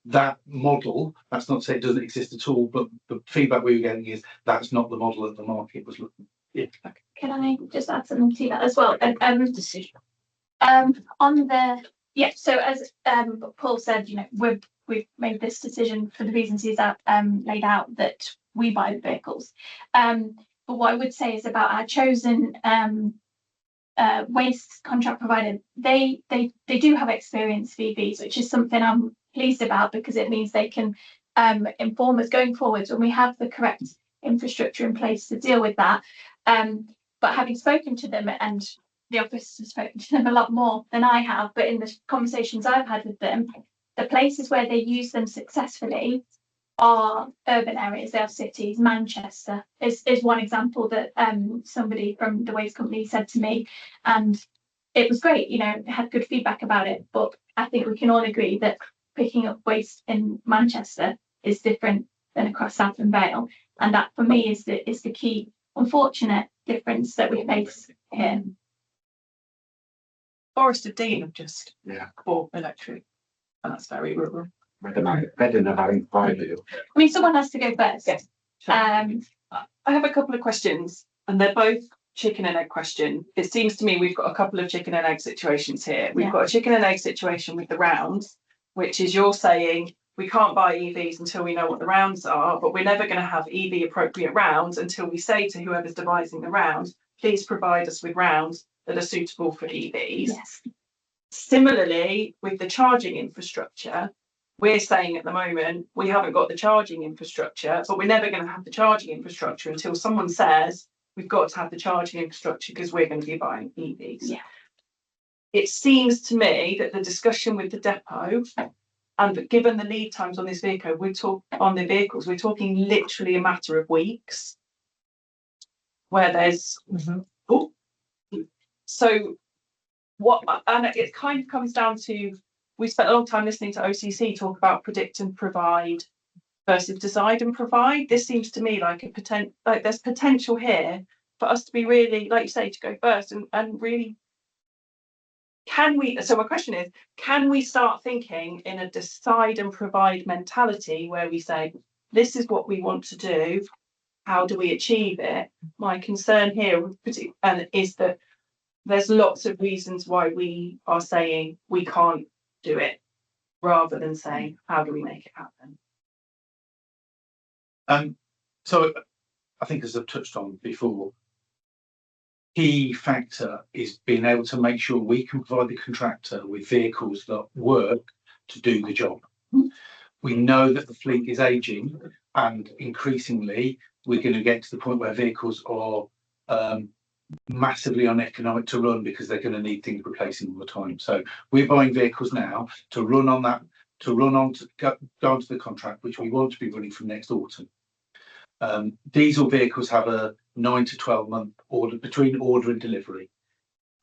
that model. That's not to say it doesn't exist at all, but the feedback we were getting is that's not the model that the market was looking at. Yeah. Can I just add something to that as well? Decision. So as Paul said, we've made this decision for the reasons he's laid out, that we buy the vehicles. But what I would say is about our chosen waste contract provider, they do have experience with EVs, which is something I'm pleased about, because it means they can inform us going forwards when we have the correct infrastructure in place to deal with that. But having spoken to them, and the office has spoken to them a lot more than I have, but in the conversations I've had with them, the places where they use them successfully are urban areas. They are cities. Manchester is one example that somebody from the waste company said to me, and it was great. Had good feedback about it. But I think we can all agree that picking up waste in Manchester is different than across South and Vale, and that for me is the key unfortunate difference that we face here. Forest of Dean have just bought electric, and that's very rural. Better than having 5 of you. I mean, someone has to go first. Yes. I have a couple of questions, and they're both chicken and egg question. It seems to me we've got a couple of chicken and egg situations here. We've got a chicken and egg situation with the rounds, which is you're saying we can't buy EVs until we know what the rounds are, but we're never going to have EV appropriate rounds until we say to whoever's devising the rounds, please provide us with rounds that are suitable for EVs. Yes. Similarly, with the charging infrastructure, we're saying at the moment we haven't got the charging infrastructure, but we're never going to have the charging infrastructure until someone says we've got to have the charging infrastructure because we're going to be buying EVs. Yeah. It seems to me that the discussion with the depot, and given the lead times on this vehicle, we're talking literally a matter of weeks, where there's so what, and it kind of comes down to, we spent a long time listening to OCC talk about predict and provide versus decide and provide. This seems to me like there's potential here for us to be really, like you say, to go first and really, so my question is, can we start thinking in a decide and provide mentality where we say, this is what we want to do, how do we achieve it? My concern here is that there's lots of reasons why we are saying we can't do it, rather than saying how do we make it happen. So I think, as I've touched on before, key factor is being able to make sure we can provide the contractor with vehicles that work to do the job. We know that the fleet is aging, and increasingly we're going to get to the point where vehicles are massively uneconomic to run because they're going to need things replacing all the time. So we're buying vehicles now to run on that, to go onto the contract, which we want to be running from next autumn. Diesel vehicles have a 9 to 12 month order between order and delivery.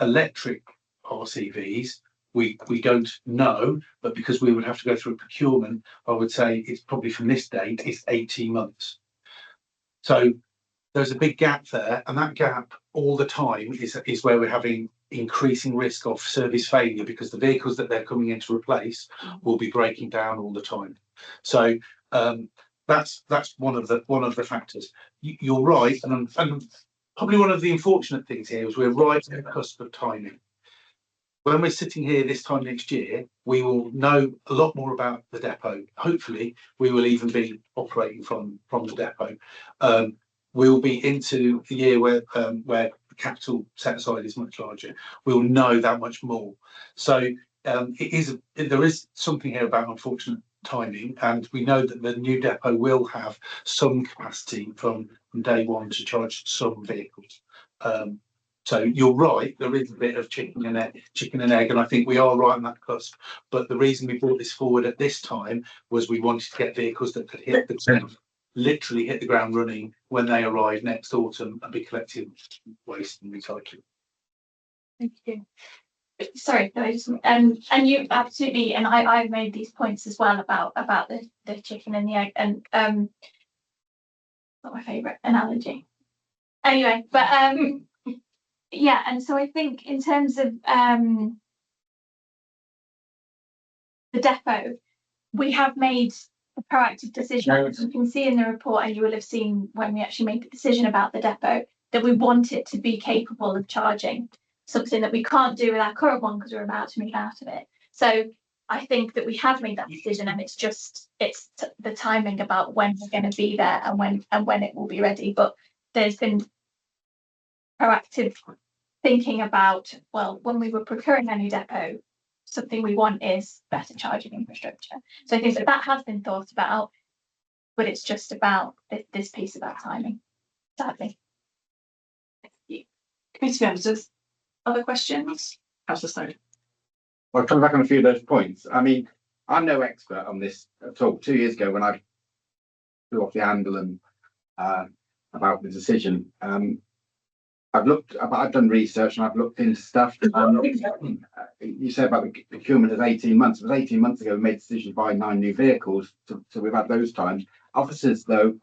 Electric RCVs, we don't know, but because we would have to go through procurement, I would say it's probably from this date, it's 18 months. So there's a big gap there, and that gap all the time is where we're having increasing risk of service failure, because the vehicles that they're coming in to replace will be breaking down all the time. So that's one of the factors. You're right, and probably one of the unfortunate things here is we're right at the cusp of timing. When we're sitting here this time next year, we will know a lot more about the depot. Hopefully, we will even be operating from the depot. We'll be into the year where the capital set aside is much larger. We'll know that much more. So there is something here about unfortunate timing, and we know that the new depot will have some capacity from day one to charge some vehicles. So you're right, there is a bit of chicken and egg, and I think we are right on that cusp. But the reason we brought this forward at this time was we wanted to get vehicles that could hit the ground, literally hit the ground running when they arrive next autumn and be collecting waste and recycling. Thank you. Sorry, can I just and you absolutely, and I've made these points as well about the chicken and the egg, and not my favourite analogy. Anyway, but yeah, and so I think in terms of the depot, we have made a proactive decision. As you can see in the report, and you will have seen when we actually made the decision about the depot, that we want it to be capable of charging, something that we can't do with our current one because we're about to move out of it. So I think that we have made that decision, and it's the timing about when we're going to be there and when it will be ready. But there's been proactive thinking about, well, when we were procuring a new depot, something we want is better charging infrastructure. So I think that has been thought about, but it's just about this piece about timing, sadly. Thank you. Committee members, other questions? Councillor Snowden. Well, coming back on a few of those points, I mean, I'm no expert on this at all. 2 years ago, when I flew off the handle and about the decision, I've done research and I've looked into stuff. You said about the procurement is 18 months. It was 18 months ago we made a decision to buy 9 new vehicles. So we've had those times. Officers, though,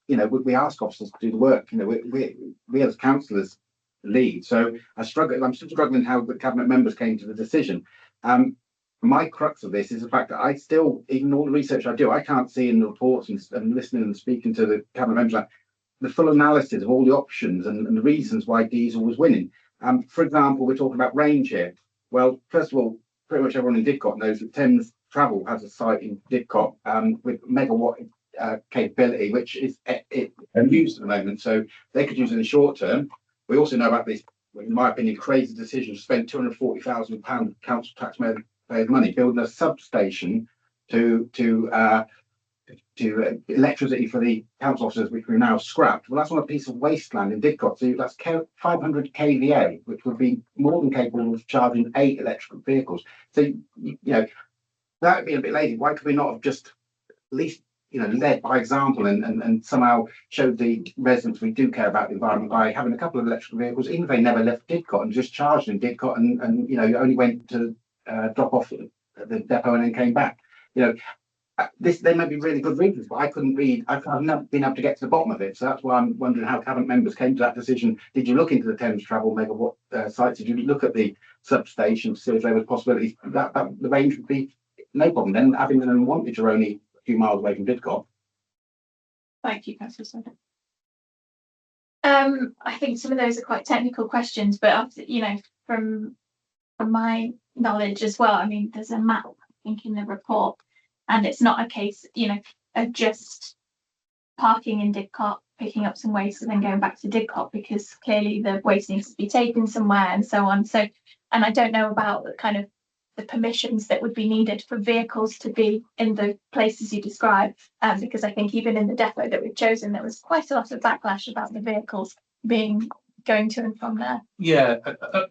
we ask officers to do the work. We as councillors lead. So I'm still struggling how the cabinet members came to the decision. My crux of this is the fact that I still, even all the research I do, I can't see in the reports and listening and speaking to the cabinet members, the full analysis of all the options and the reasons why diesel was winning. For example, we're talking about range here. Well, first of all, pretty much everyone in Didcot knows that Thames Travel has a site in Didcot with megawatt capability, which is used at the moment. So they could use it in the short term. We also know about this, in my opinion, crazy decision to spend £240,000 council taxpayers' money building a substation to electricity for the council officers, which we've now scrapped. Well, that's on a piece of wasteland in Didcot. So that's 500 kVA, which would be more than capable of charging 8 electric vehicles. So, that would be a bit lazy. Why could we not have just at least, led by example and somehow showed the residents we do care about the environment by having a couple of electric vehicles, even if they never left Didcot, and just charged in Didcot and only went to drop off at the depot and then came back. There may be really good reasons, but I've not been able to get to the bottom of it. So that's why I'm wondering how cabinet members came to that decision. Did you look into the Thames Travel megawatt sites? Did you look at the substation to see if there was possibility that the range would be no problem? Then Abingdon and Wantage are only a few miles away from Didcot. Thank you, Councillor Snowden. I think some of those are quite technical questions, but from my knowledge as well, I mean, there's a map, I think, in the report, and it's not a case, you know, of just parking in Didcot, picking up some waste and then going back to Didcot, because clearly the waste needs to be taken somewhere and so on. So, and I don't know about the kind of the permissions that would be needed for vehicles to be in the places you describe, because I think even in the depot that we've chosen, there was quite a lot of backlash about the vehicles going to and from there. Yeah,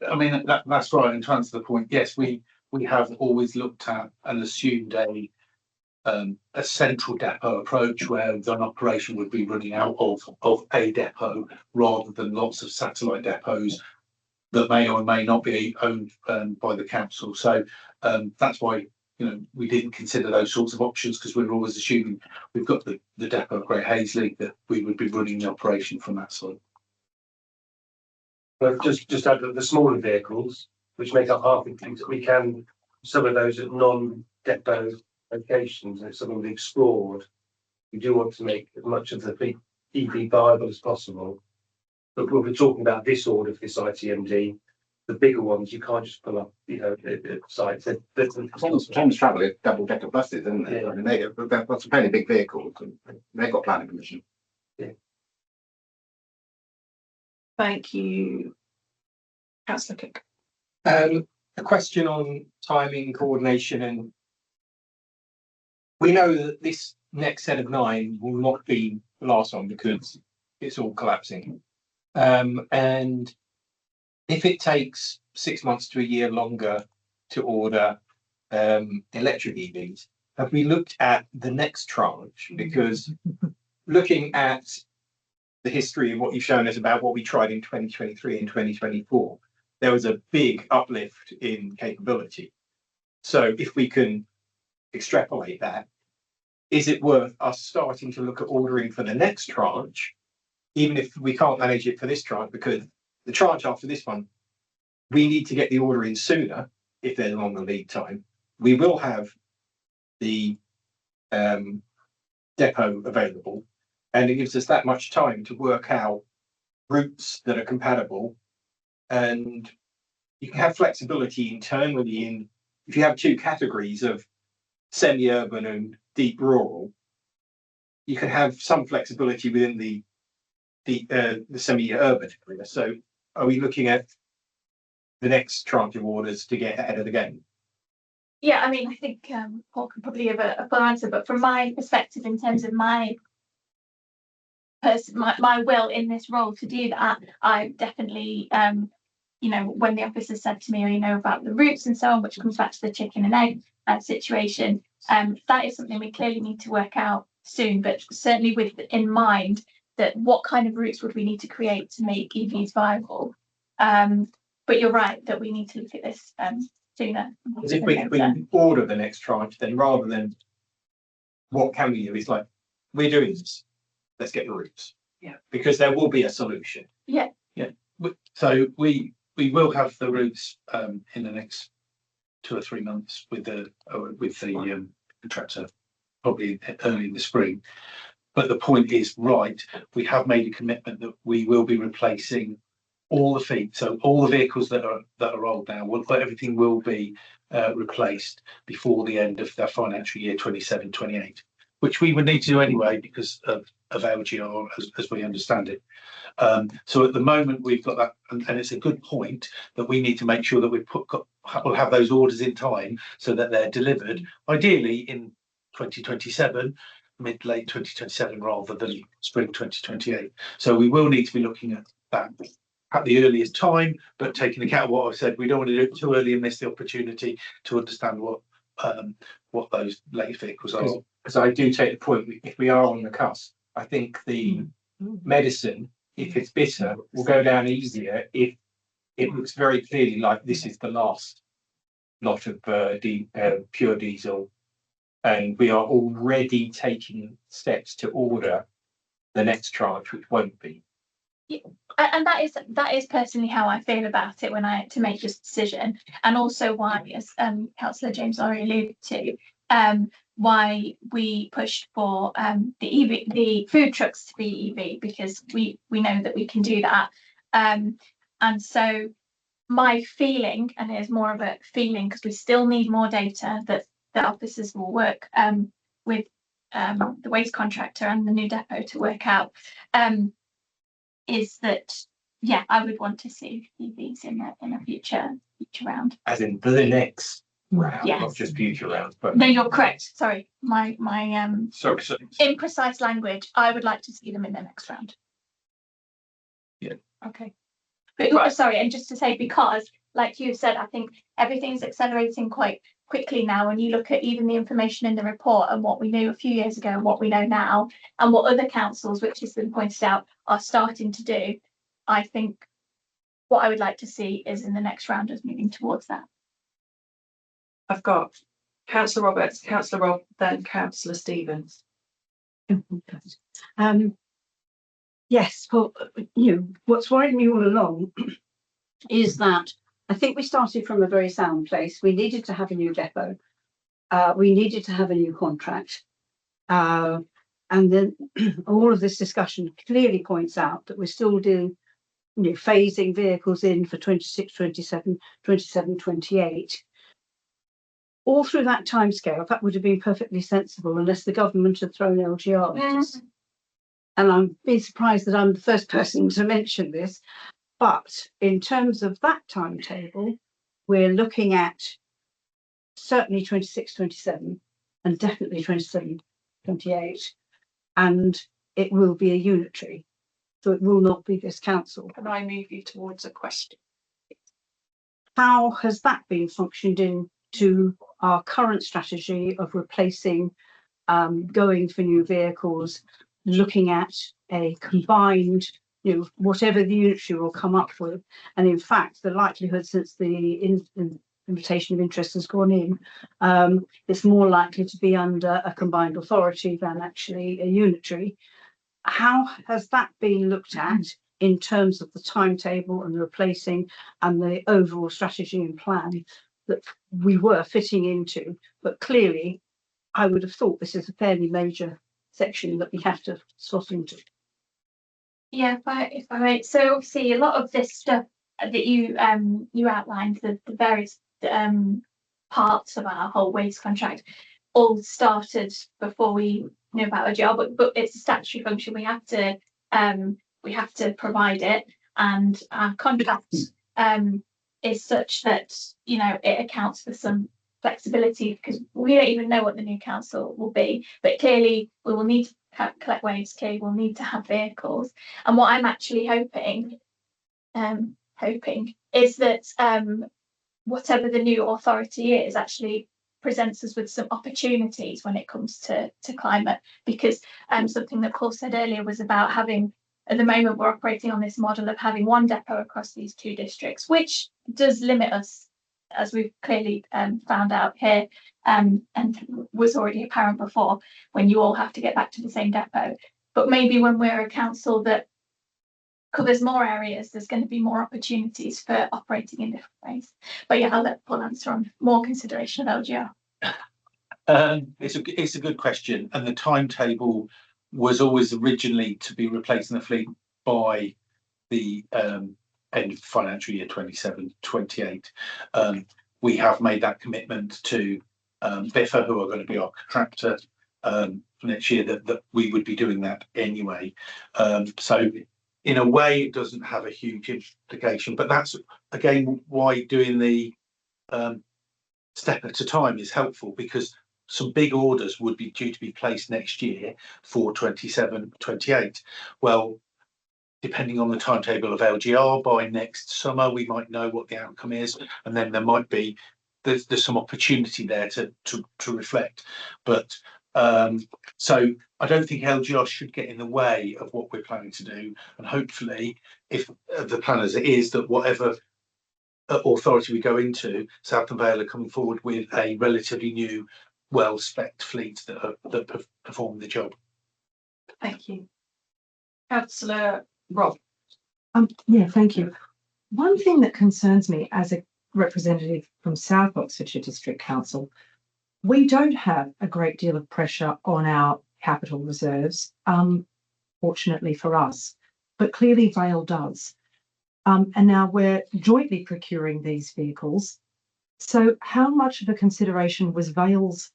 I mean, that's right. And to answer the point, yes, we have always looked at and assumed a central depot approach where an operation would be running out of a depot rather than lots of satellite depots that may or may not be owned by the council. So that's why, you know, we didn't consider those sorts of options, because we were always assuming we've got the depot of Great Hazley, that we would be running the operation from that side. But just add that the smaller vehicles, which make up half the things, that we can, some of those at non-depot locations, and some of them explored, we do want to make as much of the EV viable as possible. But when we're talking about this order for this ITMD, the bigger ones, you can't just pull up, you know, at sites. Thames Travel is double-decker buses, isn't it? Yeah. I mean, that's a fairly big vehicle. They've got planning permission. Yeah. Thank you, Councillor Cook. A question on timing, coordination, and we know that this next set of 9 will not be the last one because it's all collapsing. And if it takes 6 months to a year longer to order electric EVs, have we looked at the next tranche? Because looking at the history of what you've shown us about what we tried in 2023 and 2024, there was a big uplift in capability. So if we can extrapolate that, is it worth us starting to look at ordering for the next tranche, even if we can't manage it for this tranche? Because the tranche after this one, we need to get the order in sooner if there's a longer lead time. We will have the depot available, and it gives us that much time to work out routes that are compatible. And you can have flexibility internally in, if you have 2 categories of semi-urban and deep rural, you can have some flexibility within the semi-urban area. So are we looking at the next tranche of orders to get ahead of the game? Yeah, I mean, I think Paul can probably give a full answer, but from my perspective, in terms of my will in this role to do that, I definitely, you know, when the officer said to me, you know, about the routes and so on, which comes back to the chicken and egg situation, that is something we clearly need to work out soon, but certainly with in mind that what kind of routes would we need to create to make EVs viable. But you're right that we need to look at this sooner. Because if we order the next tranche, then rather than what can we do, it's like, we're doing this, let's get the routes. Yeah. Because there will be a solution. Yeah. Yeah. So we will have the routes in the next 2 or 3 months with the contractor, probably early in the spring. But the point is, right, we have made a commitment that we will be replacing all the fleet. So all the vehicles that are old now, everything will be replaced before the end of their financial year 27-28, which we would need to do anyway because of LGR as we understand it. So at the moment we've got that, and it's a good point that we need to make sure that we'll have those orders in time so that they're delivered, ideally in 2027, mid-late 2027 rather than spring 2028. So we will need to be looking at that at the earliest time, but taking account of what I've said, we don't want to do it too early and miss the opportunity to understand what those late vehicles are. Because I do take the point, if we are on the cusp, I think the medicine, if it's bitter, will go down easier if it looks very clearly like this is the last lot of pure diesel, and we are already taking steps to order the next tranche, which won't be. Yeah, and that is personally how I feel about it to make this decision, and also why, as Councillor James already alluded to, why we pushed for the food trucks to be EV, because we know that we can do that, and so my feeling, and it is more of a feeling because we still need more data that the officers will work with the waste contractor and the new depot to work out, is that, yeah, I would want to see EVs in a future round. As in the next round, Yes. not just future rounds, but. No, you're correct. Sorry, my Sorry. imprecise language. I would like to see them in the next round. Yeah. Okay. But sorry, and just to say, because like you said, I think everything's accelerating quite quickly now. When you look at even the information in the report and what we knew a few years ago and what we know now, and what other councils, which has been pointed out, are starting to do, I think what I would like to see is in the next round is moving towards that. I've got Councillor Roberts, Councillor Rob, then Councillor Stevens. Yes, well, what's worried me all along is that I think we started from a very sound place. We needed to have a new depot. We needed to have a new contract. And then all of this discussion clearly points out that we're still doing, phasing vehicles in for 26, 27, 27, 28. All through that timescale, that would have been perfectly sensible unless the government had thrown LGR at us. And I'm being surprised that I'm the first person to mention this. But in terms of that timetable, we're looking at certainly 26, 27 and definitely 27, 28. And it will be a unitary. So it will not be this council. Can I move you towards a question? How has that been functioned into our current strategy of replacing, going for new vehicles, looking at a combined, whatever the unitary will come up with? And in fact, the likelihood, since the invitation of interest has gone in, it's more likely to be under a combined authority than actually a unitary. How has that been looked at in terms of the timetable and the replacing and the overall strategy and plan that we were fitting into? But clearly, I would have thought this is a fairly major section that we have to slot into. Yeah, if I may. So obviously a lot of this stuff that you outlined, the various parts of our whole waste contract, all started before we knew about a job, but it's a statutory function. We have to provide it, and our contract is such that it accounts for some flexibility, because we don't even know what the new council will be, but clearly we will need to collect waste, clearly we'll need to have vehicles. And what I'm actually hoping is that whatever the new authority is actually presents us with some opportunities when it comes to climate, because something that Paul said earlier was about having, at the moment we're operating on this model of having one depot across these two districts, which does limit us, as we've clearly found out here, and was already apparent before, when you all have to get back to the same depot. But maybe when we're a council that covers more areas, there's going to be more opportunities for operating in different ways. But yeah, I'll let Paul answer on more consideration of LGR. It's a good question, and the timetable was always originally to be replacing the fleet by the end of financial year 27-28. We have made that commitment to BIFA, who are going to be our contractor for next year, that we would be doing that anyway. So in a way, it doesn't have a huge implication, but that's again why doing the step at a time is helpful, because some big orders would be due to be placed next year for 27-28. Well, depending on the timetable of LGR, by next summer we might know what the outcome is, and then there might be there's some opportunity there to reflect. But so I don't think LGR should get in the way of what we're planning to do, and hopefully, if the plan as it is, that whatever authority we go into, South and Vale are coming forward with a relatively new, well-spec'd fleet that perform the job. Thank you. Councillor Rob. Yeah, thank you. One thing that concerns me as a representative from South Oxfordshire District Council, we don't have a great deal of pressure on our capital reserves, fortunately for us, but clearly Vale does. And now we're jointly procuring these vehicles. So how much of a consideration was Vale's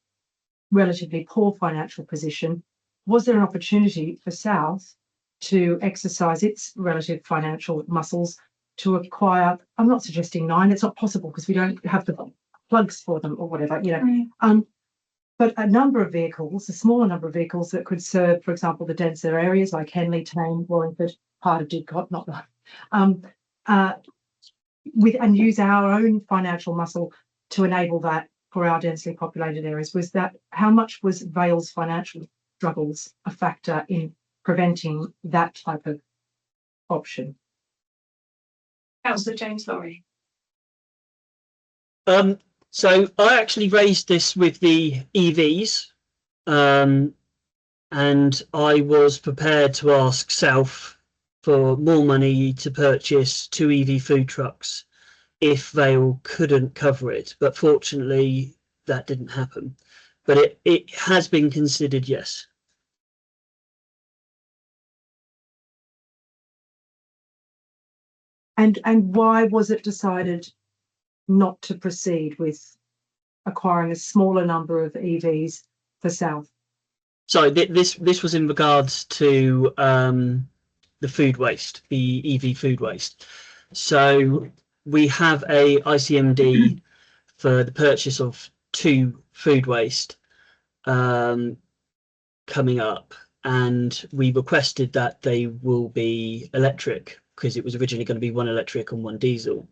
relatively poor financial position? Was there an opportunity for South to exercise its relative financial muscles to acquire, I'm not suggesting 9, it's not possible because we don't have the plugs for them or whatever, but a number of vehicles, a smaller number of vehicles that could serve, for example, the denser areas like Henley, Tame, Wallingford, part of Didcot, not that, and use our own financial muscle to enable that for our densely populated areas. Was that, how much was Vale's financial struggles a factor in preventing that type of option? Councillor James Lorry. So I actually raised this with the EVs, and I was prepared to ask South for more money to purchase 2 EV food trucks if Vale couldn't cover it. But fortunately, that didn't happen. But it has been considered, yes. And why was it decided not to proceed with acquiring a smaller number of EVs for South? So this was in regards to the food waste, the EV food waste. So we have a ICMD for the purchase of 2 food waste coming up, and we requested that they will be electric because it was originally going to be 1 electric and 1 diesel.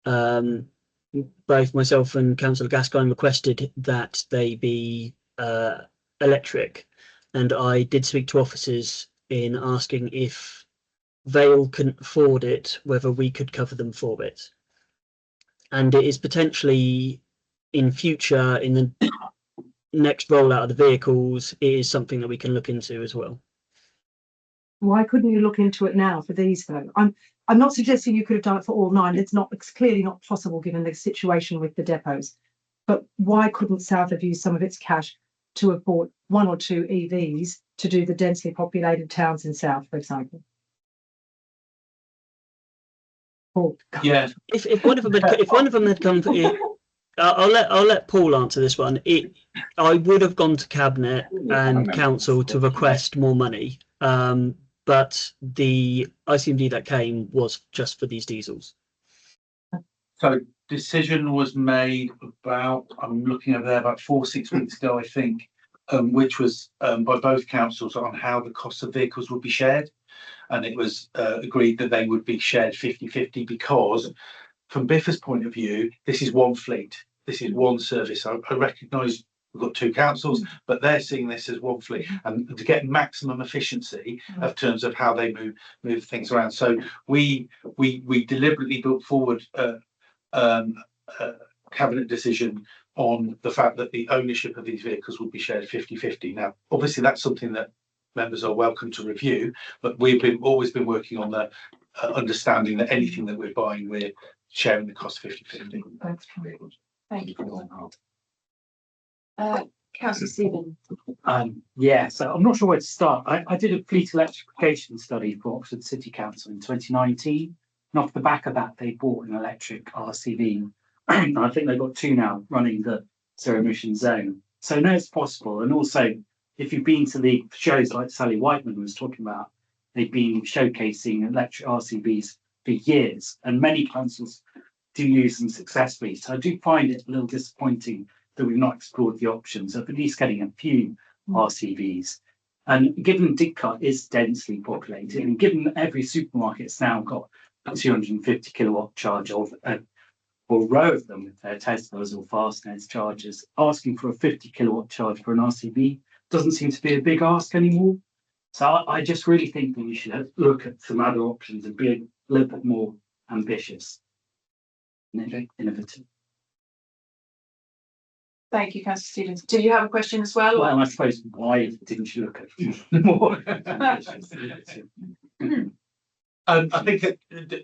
Both myself and Councillor Gascoigne requested that they be electric, and I did speak to officers in asking if Vale couldn't afford it, whether we could cover them for it. And it is potentially in future, in the next rollout of the vehicles, it is something that we can look into as well. Why couldn't you look into it now for these though? I'm not suggesting you could have done it for all 9. It's clearly not possible given the situation with the depots. But why couldn't South have used some of its cash to have bought 1 or 2 EVs to do the densely populated towns in South, for example? Paul. Yeah. If one of them had come, I'll let Paul answer this one. I would have gone to Cabinet and Council to request more money. But the ICMD that came was just for these diesels. So decision was made about, I'm looking over there, about 4-6 weeks ago, I think, which was by both councils on how the cost of vehicles would be shared. And it was agreed that they would be shared 50-50 because from Biffa's point of view, this is one fleet. This is one service. I recognise we've got 2 councils, but they're seeing this as one fleet, and to get maximum efficiency of terms of how they move things around. So we deliberately built forward cabinet decision on the fact that the ownership of these vehicles will be shared 50-50. Now, obviously, that's something that members are welcome to review, but we've always been working on the understanding that anything that we're buying, we're sharing the cost 50-50. Thank you. Councillor Stephen. Yeah, so I'm not sure where to start. I did a fleet electrification study for Oxford City Council in 2019, and off the back of that, they bought an electric RCV. And I think they've got 2 now running the zero emission zone. So no, it's possible. And also, if you've been to the shows like Sally Whiteman was talking about, they've been showcasing electric RCVs for years, and many councils do use them successfully. So I do find it a little disappointing that we've not explored the options of at least getting a few RCVs. And given Didcot is densely populated, and given that every supermarket's now got a 250 kilowatt charge or a row of them with their Teslas or Fastneds chargers, asking for a 50 kilowatt charge for an RCV doesn't seem to be a big ask anymore. So I just really think that we should look at some other options and be a little bit more ambitious and innovative. Thank you, Councillor Stevens. Do you have a question as well? Well, I suppose why didn't you look at more ambitious? I think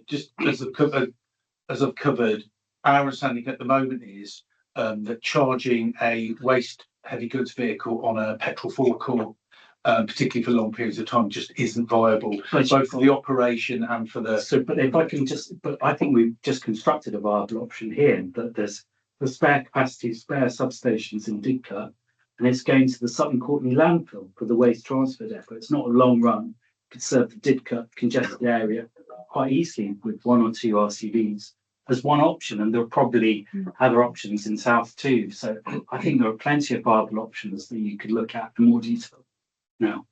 just as I've covered, our understanding at the moment is that charging a waste heavy goods vehicle on a petrol forecourt particularly for long periods of time, just isn't viable, both for the operation and for the. So, but if I can just, but I think we've just constructed a viable option here, that there's the spare capacity, spare substations in Didcot, and it's going to the Sutton Courtenay landfill for the waste transfer depot. It's not a long run. It could serve the Didcot congested area quite easily with 1 or 2 RCVs as one option, and there are probably other options in South too. So I think there are plenty of viable options that you could look at in more detail now.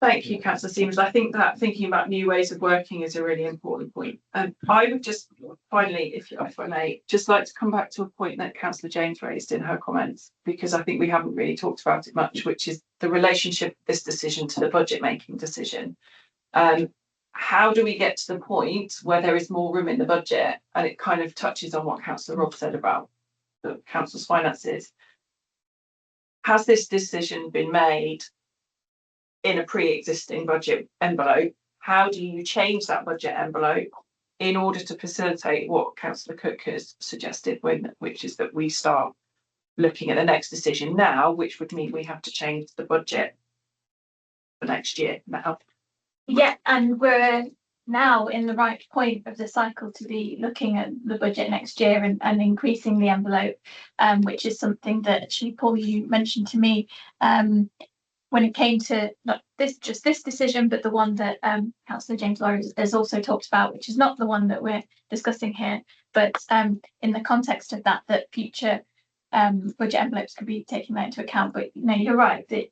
Thank you, Councillor Stevens. I think that thinking about new ways of working is a really important point. I would just finally, if I may, just like to come back to a point that Councillor James raised in her comments, because I think we haven't really talked about it much, which is the relationship of this decision to the budget making decision. How do we get to the point where there is more room in the budget? And it kind of touches on what Councillor Robb said about the council's finances. Has this decision been made in a pre-existing budget envelope? How do you change that budget envelope in order to facilitate what Councillor Cook has suggested, which is that we start looking at the next decision now, which would mean we have to change the budget for next year now? Yeah, and we're now in the right point of the cycle to be looking at the budget next year and increasing the envelope, which is something that actually, Paul, you mentioned to me when it came to not this decision, but the one that Councillor James Lorry has also talked about, which is not the one that we're discussing here, but in the context of that future budget envelopes could be taking that into account. But you're right that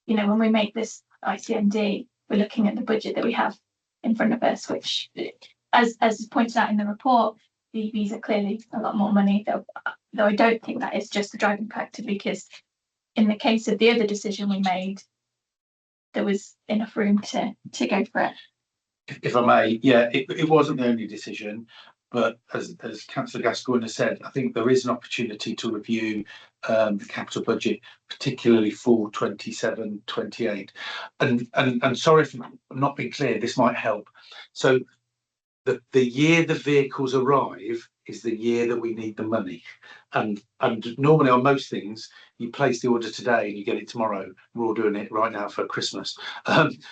when we make this ICMD, we're looking at the budget that we have in front of us, which, as is pointed out in the report, the EVs are clearly a lot more money, though I don't think that is just the driving factor, because in the case of the other decision we made, there was enough room to go for it. If I may, yeah, it wasn't the only decision, but as Councillor Gascoigne has said, I think there is an opportunity to review the capital budget, particularly for 27-28. And sorry if I'm not being clear, this might help. So the year the vehicles arrive is the year that we need the money. And normally on most things, you place the order today and you get it tomorrow. We're all doing it right now for Christmas.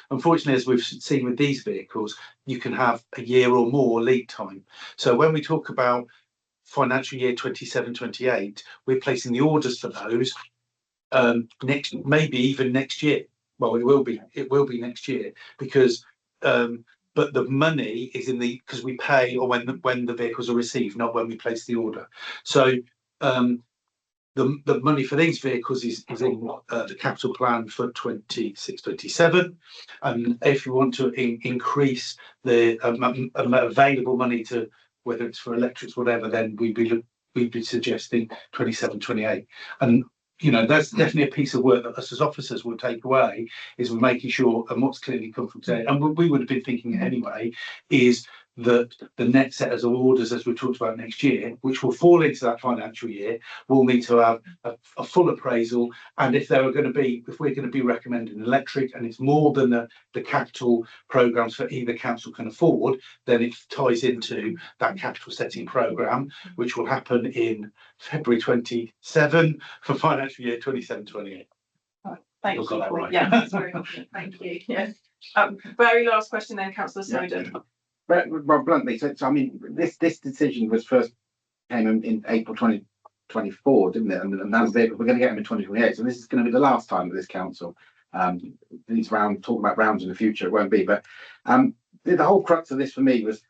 Unfortunately, as we've seen with these vehicles, you can have a year or more lead time. So when we talk about financial year 27-28, we're placing the orders for those maybe even next year. Well, it will be next year, because but the money is in because we pay or when the vehicles are received, not when we place the order. So the money for these vehicles is in the capital plan for 26-27, and if you want to increase the available money to, whether it's for electrics, whatever, then we'd be suggesting 27-28. And that's definitely a piece of work that us as officers will take away, is we're making sure, and what's clearly come from today, and we would have been thinking anyway, is that the net setters of orders, as we talked about next year, which will fall into that financial year, will need to have a full appraisal. And if we're going to be recommending electric, and it's more than the capital programmes for either council can afford, then it ties into that capital setting programme, which will happen in February 27 for financial year 27-28. Thank you. Right. Yeah, that's very helpful. Thank you. Yeah. Very last question then, Councillor Snowden. Well, bluntly, so I mean, this decision was first came in April 2024, didn't it? And now we're going to get them in 2028. So this is going to be the last time that this council these talking about rounds in the future. It won't be, but the whole crux of this for me was,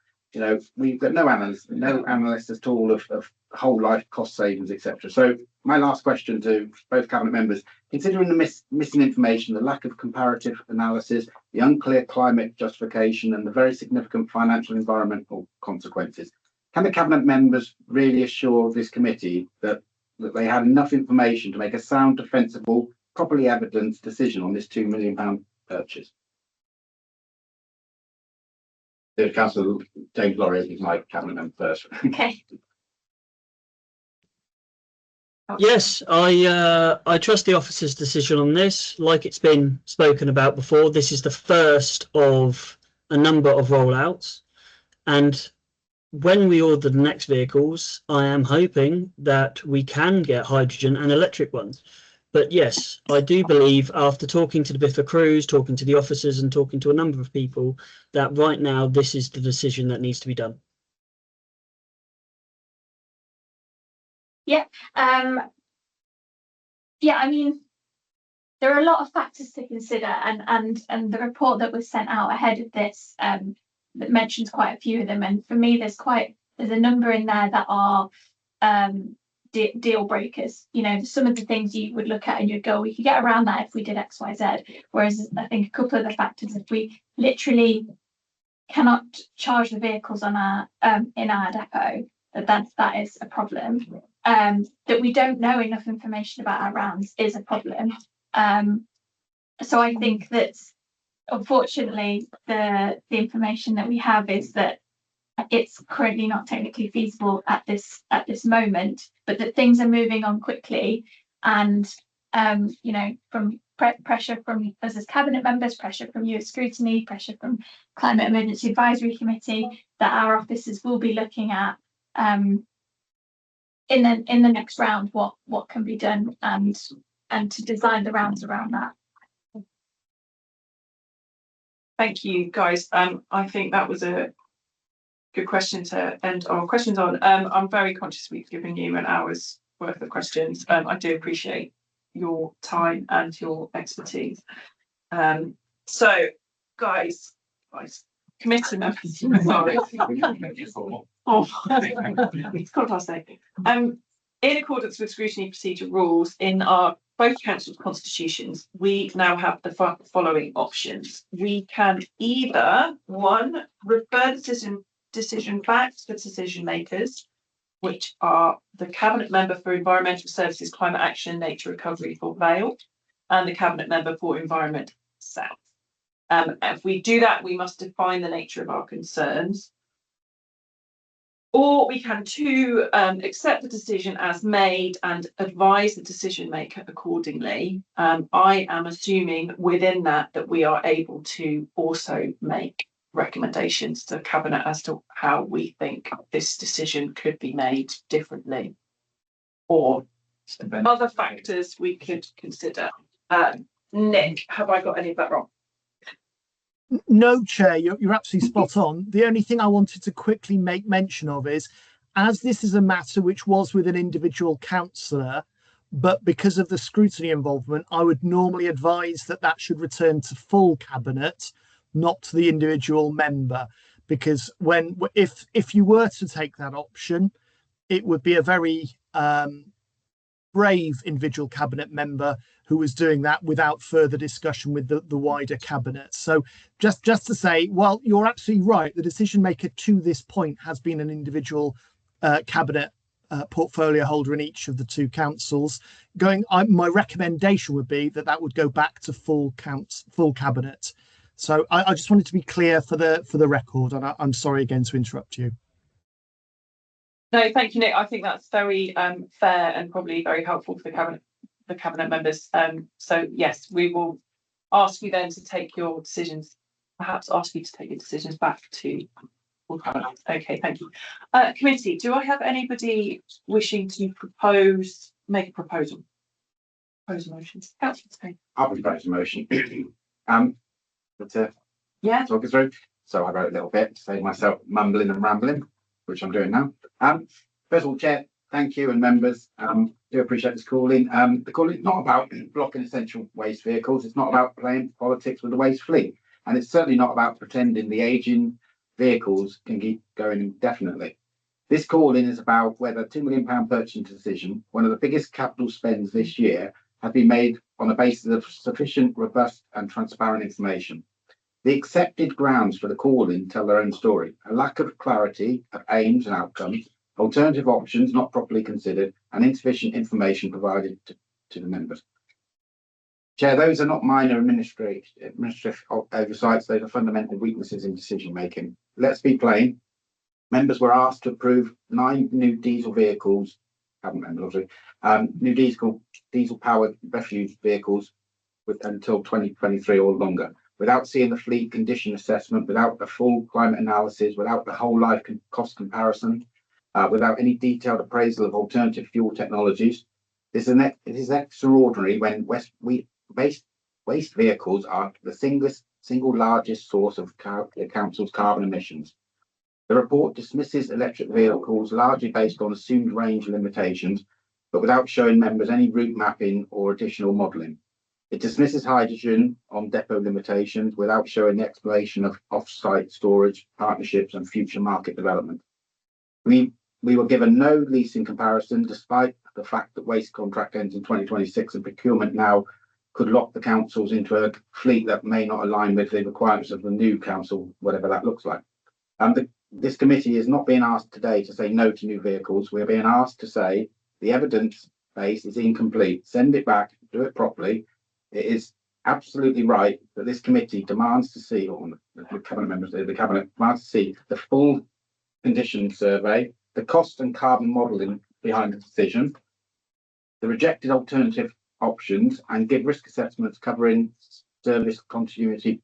we've got no analysts at all of whole life cost savings, etc. So my last question to both cabinet members: considering the missing information, the lack of comparative analysis, the unclear climate justification, and the very significant financial environmental consequences, can the cabinet members really assure this committee that they had enough information to make a sound, defensible, properly evidenced decision on this £2 million purchase? Councillor James Lorry is my cabinet member first. Okay. Yes, I trust the officer's decision on this. Like it's been spoken about before, this is the first of a number of rollouts, and when we order the next vehicles, I am hoping that we can get hydrogen and electric ones. But yes, I do believe, after talking to the BIFA crews, talking to the officers and talking to a number of people, that right now this is the decision that needs to be done. Yeah, yeah, I mean, there are a lot of factors to consider, and the report that was sent out ahead of this that mentions quite a few of them. And for me, there's a number in there that are deal breakers. You know, some of the things you would look at and you'd go, we could get around that if we did X, Y, Z. Whereas I think a couple of the factors, if we literally cannot charge the vehicles on our in our depot, that is a problem. That we don't know enough information about our rounds is a problem. So I think that unfortunately the information that we have is that it's currently not technically feasible at this moment, but that things are moving on quickly, and you know, from pressure from us as cabinet members, pressure from you as scrutiny, pressure from Climate Emergency Advisory Committee, that our officers will be looking at in the next round what can be done, and to design the rounds around that. Thank you, guys. I think that was a good question to end our questions on. I'm very conscious we've given you an hour's worth of questions. I do appreciate your time and your expertise. So, guys, committee members, sorry. Oh, it's 8:15. In accordance with scrutiny procedure rules in our both councils' constitutions, we now have the following options. We can either, one, refer the decision back to the decision makers, which are the Cabinet Member for Environmental Services, Climate Action and Nature Recovery for Vale, and the Cabinet Member for Environment South. If we do that, we must define the nature of our concerns. Or we can two, accept the decision as made and advise the decision maker accordingly. I am assuming within that we are able to also make recommendations to Cabinet as to how we think this decision could be made differently, or other factors we could consider. Nick, have I got any of that wrong? No, Chair, you're absolutely spot on. The only thing I wanted to quickly make mention of is, as this is a matter which was with an individual councillor, but because of the scrutiny involvement, I would normally advise that should return to full Cabinet, not to the individual member, because if you were to take that option, it would be a very brave individual Cabinet member who was doing that without further discussion with the wider Cabinet. So just to say, while you're absolutely right, the decision maker to this point has been an individual Cabinet portfolio holder in each of the two councils. My recommendation would be that would go back to full Cabinet. So I just wanted to be clear for the record, and I'm sorry again to interrupt you. No, thank you, Nick. I think that's very fair and probably very helpful for the cabinet members. So yes, we will ask you then to take your decisions. Perhaps ask you to take your decisions back to. Okay, thank you. Committee, do I have anybody wishing to make a proposal? Propose a motion. Councillor Spain. I'll propose a motion. Yeah. Talk us through. So I wrote a little bit to save myself mumbling and rambling, which I'm doing now. First of all, Chair, thank you, and members. Do appreciate this calling. The call is not about blocking essential waste vehicles. It's not about playing politics with the waste fleet, and it's certainly not about pretending the ageing vehicles can keep going indefinitely. This call-in is about whether a £2 million purchasing decision, one of the biggest capital spends this year, has been made on the basis of sufficient, robust and transparent information. The accepted grounds for the call-in tell their own story: a lack of clarity of aims and outcomes, alternative options not properly considered, and insufficient information provided to the members. Chair, those are not minor administrative oversights, those are fundamental weaknesses in decision making. Let's be plain. Members were asked to approve 9 new diesel vehicles, new diesel powered refuse vehicles until 2023 or longer, without seeing the fleet condition assessment, without the full climate analysis, without the whole life cost comparison, without any detailed appraisal of alternative fuel technologies. It is extraordinary when waste vehicles are the single largest source of the council's carbon emissions. The report dismisses electric vehicles largely based on assumed range limitations, but without showing members any route mapping or additional modelling. It dismisses hydrogen on depot limitations without showing the exploration of off-site storage, partnerships and future market development. We were given no leasing comparison, despite the fact that waste contract ends in 2026 and procurement now could lock the councils into a fleet that may not align with the requirements of the new council, whatever that looks like. This committee is not being asked today to say no to new vehicles. We're being asked to say the evidence base is incomplete. Send it back, do it properly. It is absolutely right that this committee demands to see, or the cabinet members, the cabinet demands to see the full condition survey, the cost and carbon modelling behind the decision, the rejected alternative options, and give risk assessments covering service continuity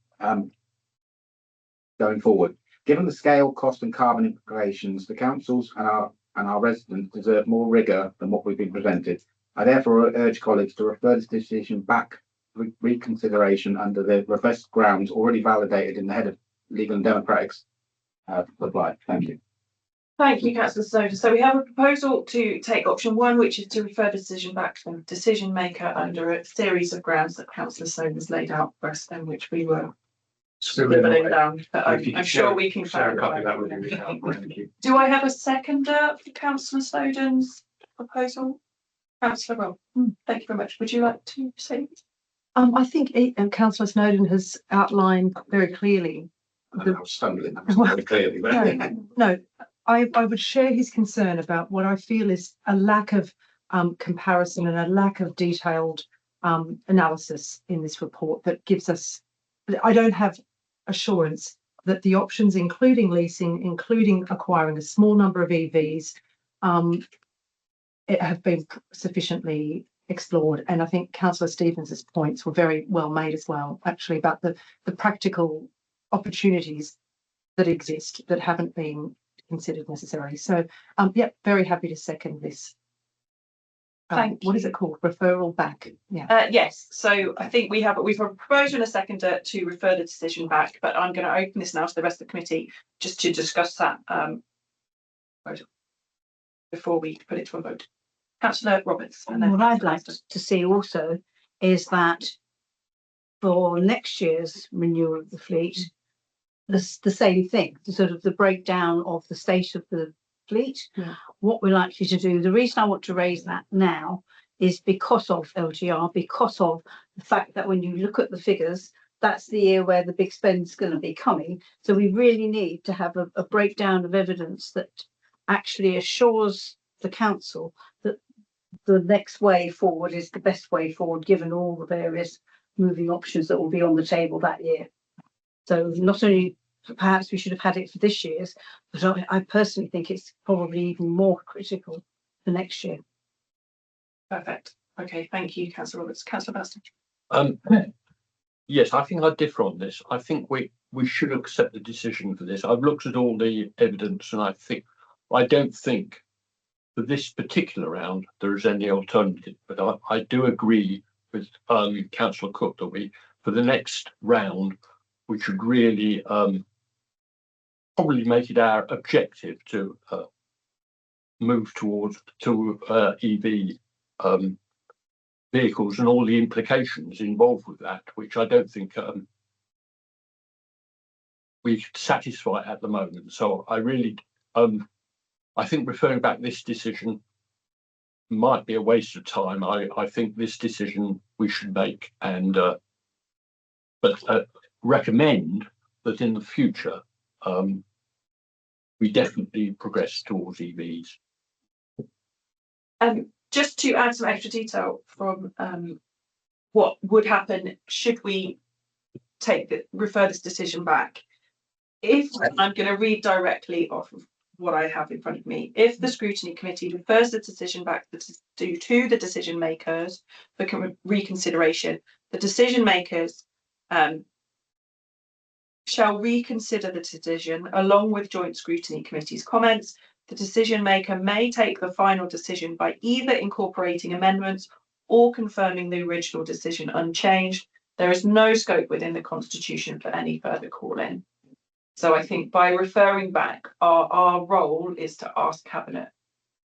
going forward. Given the scale, cost and carbon implications, the councils and our residents deserve more rigour than what we've been presented. I therefore urge colleagues to refer this decision back for reconsideration under the revised grounds already validated in the head of Legal and Democratics reply. Thank you. Thank you, Councillor Snowden. So we have a proposal to take option 1, which is to refer the decision back to the decision maker under a series of grounds that Councillor Snowden has laid out for us, and which we were scribbling down. But I'm sure we can share a copy clarify. of that with you. Do I have a seconder for Councillor Snowden's proposal? Councillor Roll. Thank you very much. Would you like to say it? I think Councillor Snowden has outlined very clearly. I was stumbling very clearly. But No, I would share his concern about what I feel is a lack of comparison and a lack of detailed analysis in this report that gives us. I don't have assurance that the options, including leasing, including acquiring a small number of EVs, have been sufficiently explored. And I think Councillor Stevens's points were very well made as well, actually, about the practical opportunities that exist that haven't been considered necessarily. So, yeah, very happy to second this. What is it called? Referral back. Yeah. Yes. So I think we've a proposal and a seconder to refer the decision back, but I'm going to open this now to the rest of the committee just to discuss that before we put it to a vote. Councillor Roberts. And then what I'd like to see also is that for next year's renewal of the fleet, the same thing, the breakdown of the state of the fleet, what we're likely to do. The reason I want to raise that now is because of LGR, because of the fact that when you look at the figures, that's the year where the big spend is going to be coming. So we really need to have a breakdown of evidence that actually assures the council that the next way forward is the best way forward, given all the various moving options that will be on the table that year. So not only perhaps we should have had it for this year's, but I personally think it's probably even more critical for next year. Perfect. Okay, thank you, Councillor Roberts. Councillor Baston. Yes, I think I differ on this. I think we should accept the decision for this. I've looked at all the evidence and I don't think for this particular round there is any alternative, but I do agree with Councillor Cook that for the next round we should really probably make it our objective to move towards EV vehicles and all the implications involved with that, which I don't think we satisfy at the moment. So I really, I think referring back this decision might be a waste of time. I think this decision we should make, and but recommend that in the future we definitely progress towards EVs. Just to add some extra detail from what would happen should we refer this decision back. If I'm going to read directly off of what I have in front of me, if the scrutiny committee refers the decision back to the decision makers for reconsideration, the decision makers shall reconsider the decision along with joint scrutiny committee's comments. the decision maker may take the final decision by either incorporating amendments or confirming the original decision unchanged. There is no scope within the Constitution for any further call-in. So I think by referring back, our role is to ask Cabinet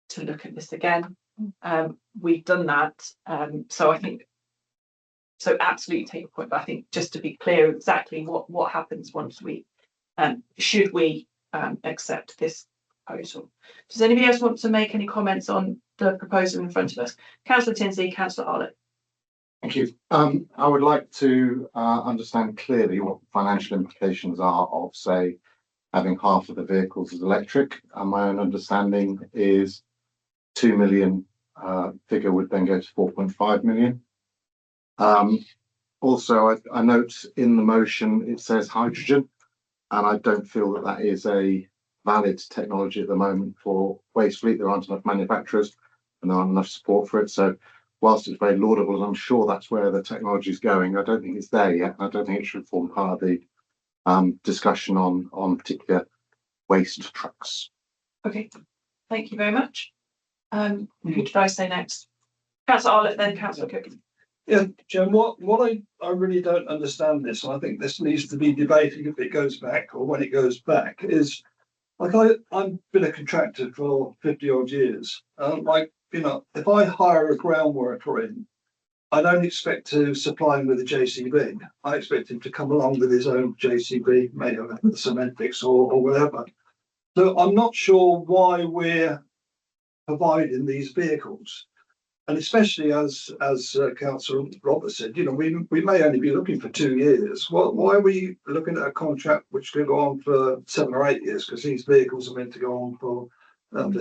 to look at this again. We've done that. So I think, so absolutely take your point, but I think just to be clear exactly what happens once we, should we accept this proposal. Does anybody else want to make any comments on the proposal in front of us? Councillor Tinsley, Councillor Arlott. Thank you. I would like to understand clearly what the financial implications are of, say, having half of the vehicles as electric. My own understanding is 2 million figure would then go to 4.5 million. Also, I note in the motion it says hydrogen, and I don't feel that that is a valid technology at the moment for waste fleet. There aren't enough manufacturers and there aren't enough support for it. So whilst it's very laudable, and I'm sure that's where the technology is going, I don't think it's there yet. I don't think it should form part of the discussion on particular waste trucks. Okay, thank you very much. Who did I say next? Councillor Arlott, then Councillor Cook. Yeah, Jen, what I really don't understand this, and I think this needs to be debated if it goes back or when it goes back, is like I've been a contractor for 50 odd years. Like, you know, if I hire a ground worker in, I don't expect to supply him with a JCB. I expect him to come along with his own JCB, maybe with the cement mix or whatever. So I'm not sure why we're providing these vehicles. And especially as Councillor Roberts said, you know, we may only be looking for 2 years. Why are we looking at a contract which could go on for 7 or 8 years? Because these vehicles are meant to go on for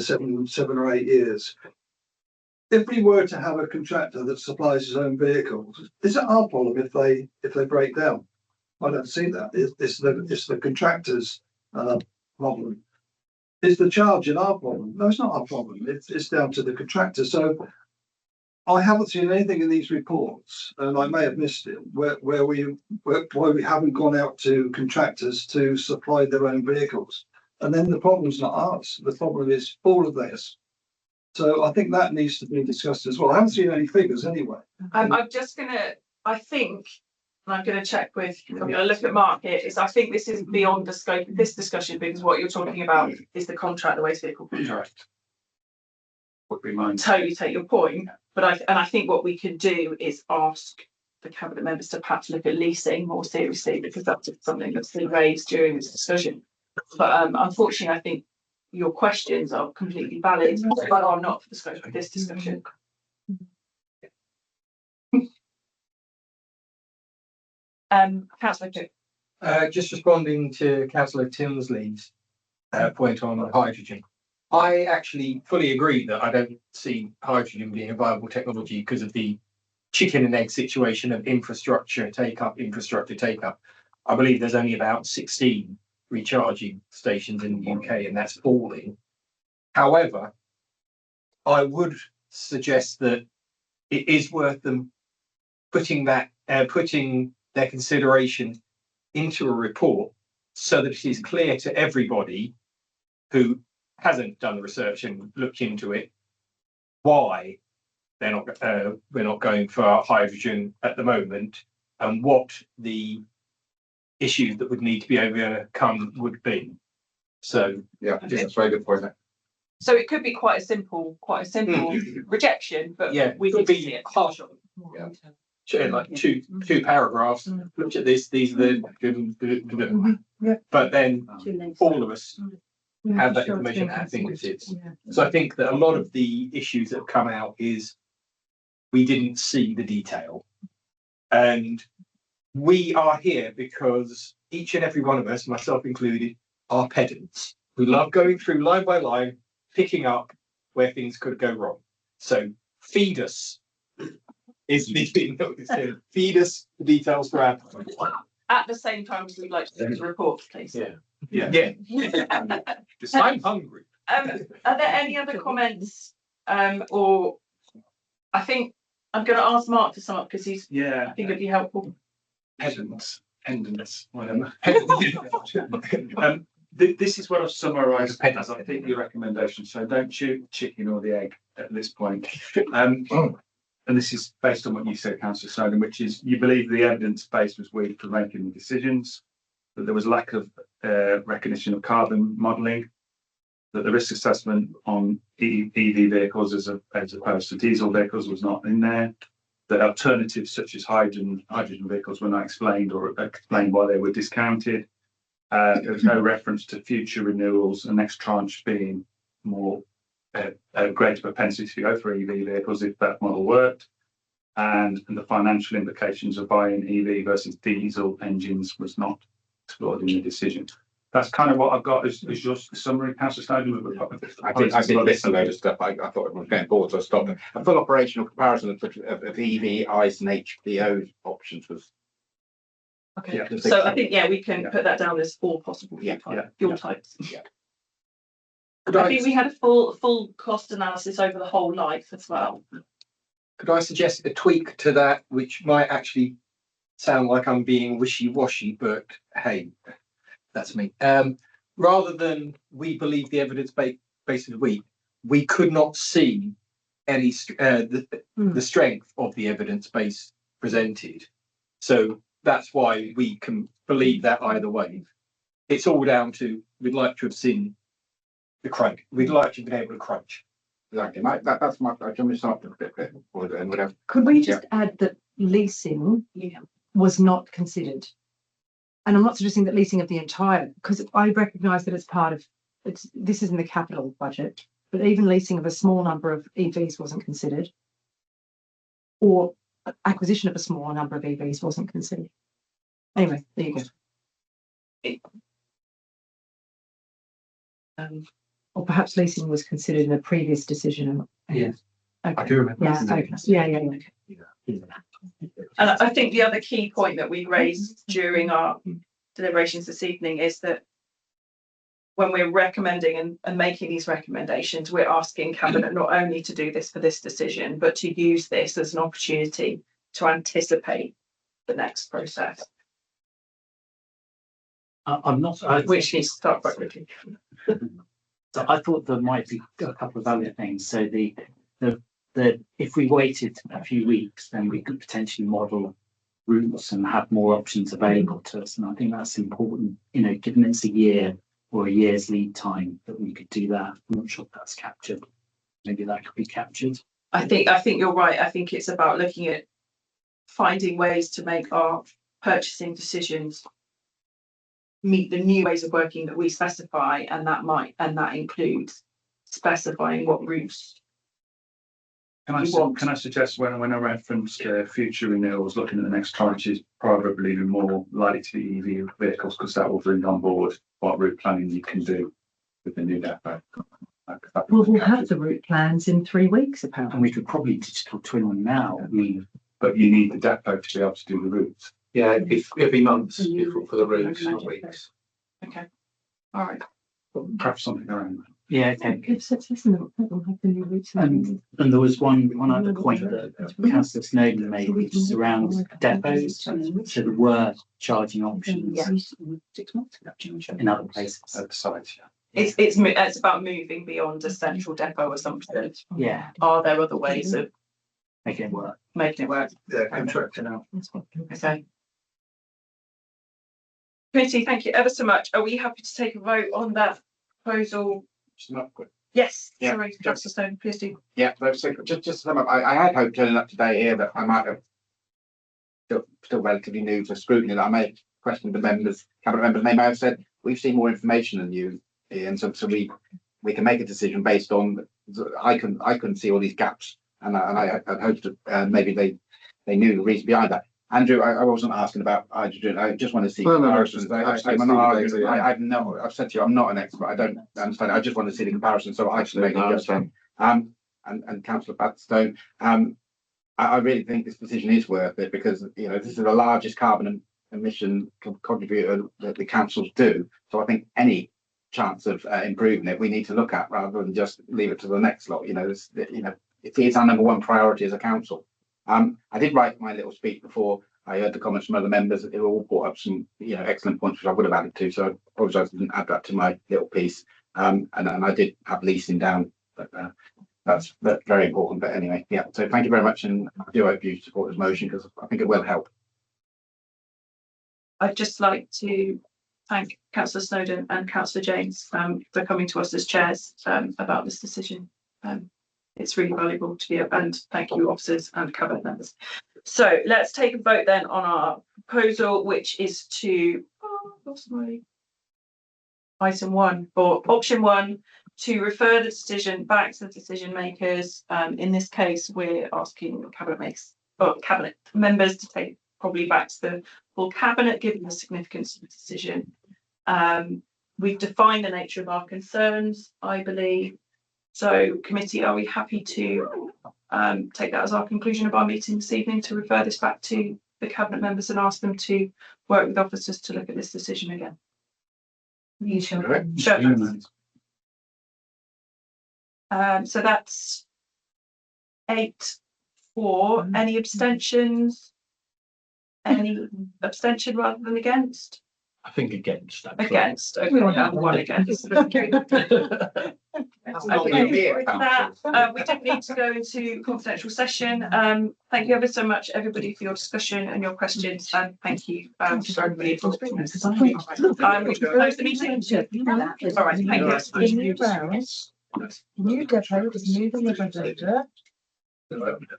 7 or 8 years. If we were to have a contractor that supplies his own vehicles, is it our problem if they break down? I don't see that. It's the contractor's problem. Is the charge in our problem? No, it's not our problem. It's down to the contractor. So I haven't seen anything in these reports, and I may have missed it, where we haven't gone out to contractors to supply their own vehicles. And then the problem's not ours. The problem is all of theirs. So I think that needs to be discussed as well. I haven't seen any figures anyway. I'm just gonna, I think, and I'm gonna check with, I'm gonna look at Mark here, is I think this is beyond the scope of this discussion, because what you're talking about is the contract, the waste vehicle contract. Would be mine. Totally take your point, but I think what we can do is ask the Cabinet members to perhaps look at leasing more seriously, because that's something that's been raised during this discussion. But unfortunately, I think your questions are completely valid, but are not for the scope of this discussion. Councillor Cook. Just responding to Councillor Tinsley's point on hydrogen. I actually fully agree that I don't see hydrogen being a viable technology because of the chicken and egg situation of infrastructure take up. I believe there's only about 16 recharging stations in the UK, and that's falling. However, I would suggest that it is worth them putting their consideration into a report so that it is clear to everybody who hasn't done the research and looked into it why we're not going for hydrogen at the moment, and what the issues that would need to be overcome would be. So yeah, that's a very good point. So it could be quite a simple rejection, but yeah, we could could be see it. harsh on it. Yeah. Like two paragraphs. Look at this. These are the. But then all of us have that information at our fingertips. So I think that a lot of the issues that have come out is we didn't see the detail, and we are here because each and every one of us, myself included, are pedants who love going through line by line, picking up where things could go wrong. So feed us is the thing that we said. Feed us the details for our. At the same time as we'd like to do the report, please. Yeah. I'm hungry. Are there any other comments? Or I think I'm going to ask Mark to sum up because he's. I think it'd be helpful. Pedants, whatever. This is what I've summarised as I think your recommendation. So don't shoot chicken or the egg at this point. And this is based on what you said, Councillor Snowden, which is you believe the evidence base was weak for making the decisions, that there was lack of recognition of carbon modelling, that the risk assessment on EV vehicles as opposed to diesel vehicles was not in there, that alternatives such as hydrogen vehicles were not explained or explained why they were discounted. There was no reference to future renewals and next tranche being more a greater propensity to go for EV vehicles if that model worked, and the financial implications of buying EV versus diesel engines was not explored in the decision. That's kind of what I've got as your summary, Councillor Snowden. I did list a load of stuff. I thought it was getting bored, so I stopped. A full operational comparison of EV, ICE, and HVO options was. Okay. Yeah. So I think we can put that down as 4 possible fuel types. Yeah. I think we had a full cost analysis over the whole life as well. Could I suggest a tweak to that, which might actually sound like I'm being wishy-washy, but hey, that's me. Rather than we believe the evidence base is weak, we could not see any the strength of the evidence base presented. So that's why we can believe that either way. It's all down to we'd like to have seen the crunch. We'd like to have been able to crunch. Exactly. That's my. I can start a bit and whatever. Could we just add that leasing was not considered? And I'm not suggesting that leasing of the entire, because I recognise that it's part of this is in the capital budget, but even leasing of a small number of EVs wasn't considered, or acquisition of a small number of EVs wasn't considered. Anyway, there you go. Or perhaps leasing was considered in a previous decision. Yes, okay. I do remember. Yeah. And I think the other key point that we raised during our deliberations this evening is that when we're recommending and making these recommendations, we're asking Cabinet not only to do this for this decision, but to use this as an opportunity to anticipate the next process. I'm not. Which needs to start quite quickly. So I thought there might be a couple of other things. So the if we waited a few weeks, then we could potentially model routes and have more options available to us. And I think that's important, given it's a year or a year's lead time that we could do that. I'm not sure if that's captured. Maybe that could be captured. I think you're right. I think it's about looking at finding ways to make our purchasing decisions meet the new ways of working that we specify, and that includes specifying what routes. Can I suggest when I reference future renewals, looking at the next tranche is probably more likely to be EV vehicles, because that will bring on board what route planning you can do with the new depot. Well, we'll have the route plans in 3 weeks, apparently. And we could probably digital twin them now. But you need the depot to be able to do the routes. Yeah, it'd be months for the routes, not weeks. Okay. All right. Craft something around that. Yeah, okay. And there was one other point that Councillor Snowden made, which is around depots. So there were charging options in other places. At the sites, It's about moving beyond a central depot assumption. Yeah. Are there other ways of making it work? Yeah, contracting out. Okay. Committee, thank you ever so much. Are we happy to take a vote on that proposal? Yes. Yeah. Sorry, Councillor Stone, please do. Yeah, so just to sum up, I had hoped turning up today here that I might have still relatively new to scrutiny, that I may have questioned the members, cabinet members, and they may have said we've seen more information than you, and so we can make a decision based on. I couldn't see all these gaps, and I hoped that maybe they knew the reason behind that. Andrew, I wasn't asking about hydrogen. I just want to see comparisons. I've said to you, I'm not an expert. I don't understand. I just want to see the comparison, so I can make a judgment. And Councillor Batstone, I really think this decision is worth it, because this is the largest carbon emission contributor that the councils do. So I think any chance of improving it, we need to look at, rather than just leave it to the next lot. It's our number one priority as a council. I did write my little speech before I heard the comments from other members. It all brought up some, excellent points which I would have added to. So I apologise I didn't add that to my little piece. And I did have leasing down, but that's very important. But anyway, yeah. So thank you very much, and I do hope you support this motion because I think it will help. I'd just like to thank Councillor Snowden and Councillor James for coming to us as chairs about this decision. It's really valuable to be, and thank you officers and cabinet members. So let's take a vote then on our proposal, which is to item 1 or option 1 to refer the decision back to the decision makers. In this case, we're asking cabinet members to take probably back to the full cabinet, given the significance of the decision. We've defined the nature of our concerns, I believe. So, committee, are we happy to take that as our conclusion of our meeting this evening, to refer this back to the cabinet members and ask them to work with officers to look at this decision again? Sure. So that's 8-4. Any abstentions? Any abstention rather than against? I think against. Against. Okay, one against. Okay. We don't need to go into confidential session. Thank you ever so much, everybody, for your discussion and your questions, and thank you for everybody for close the meeting. All right, thank you. New depot is moving the generator.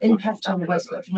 Impact on the waste collection.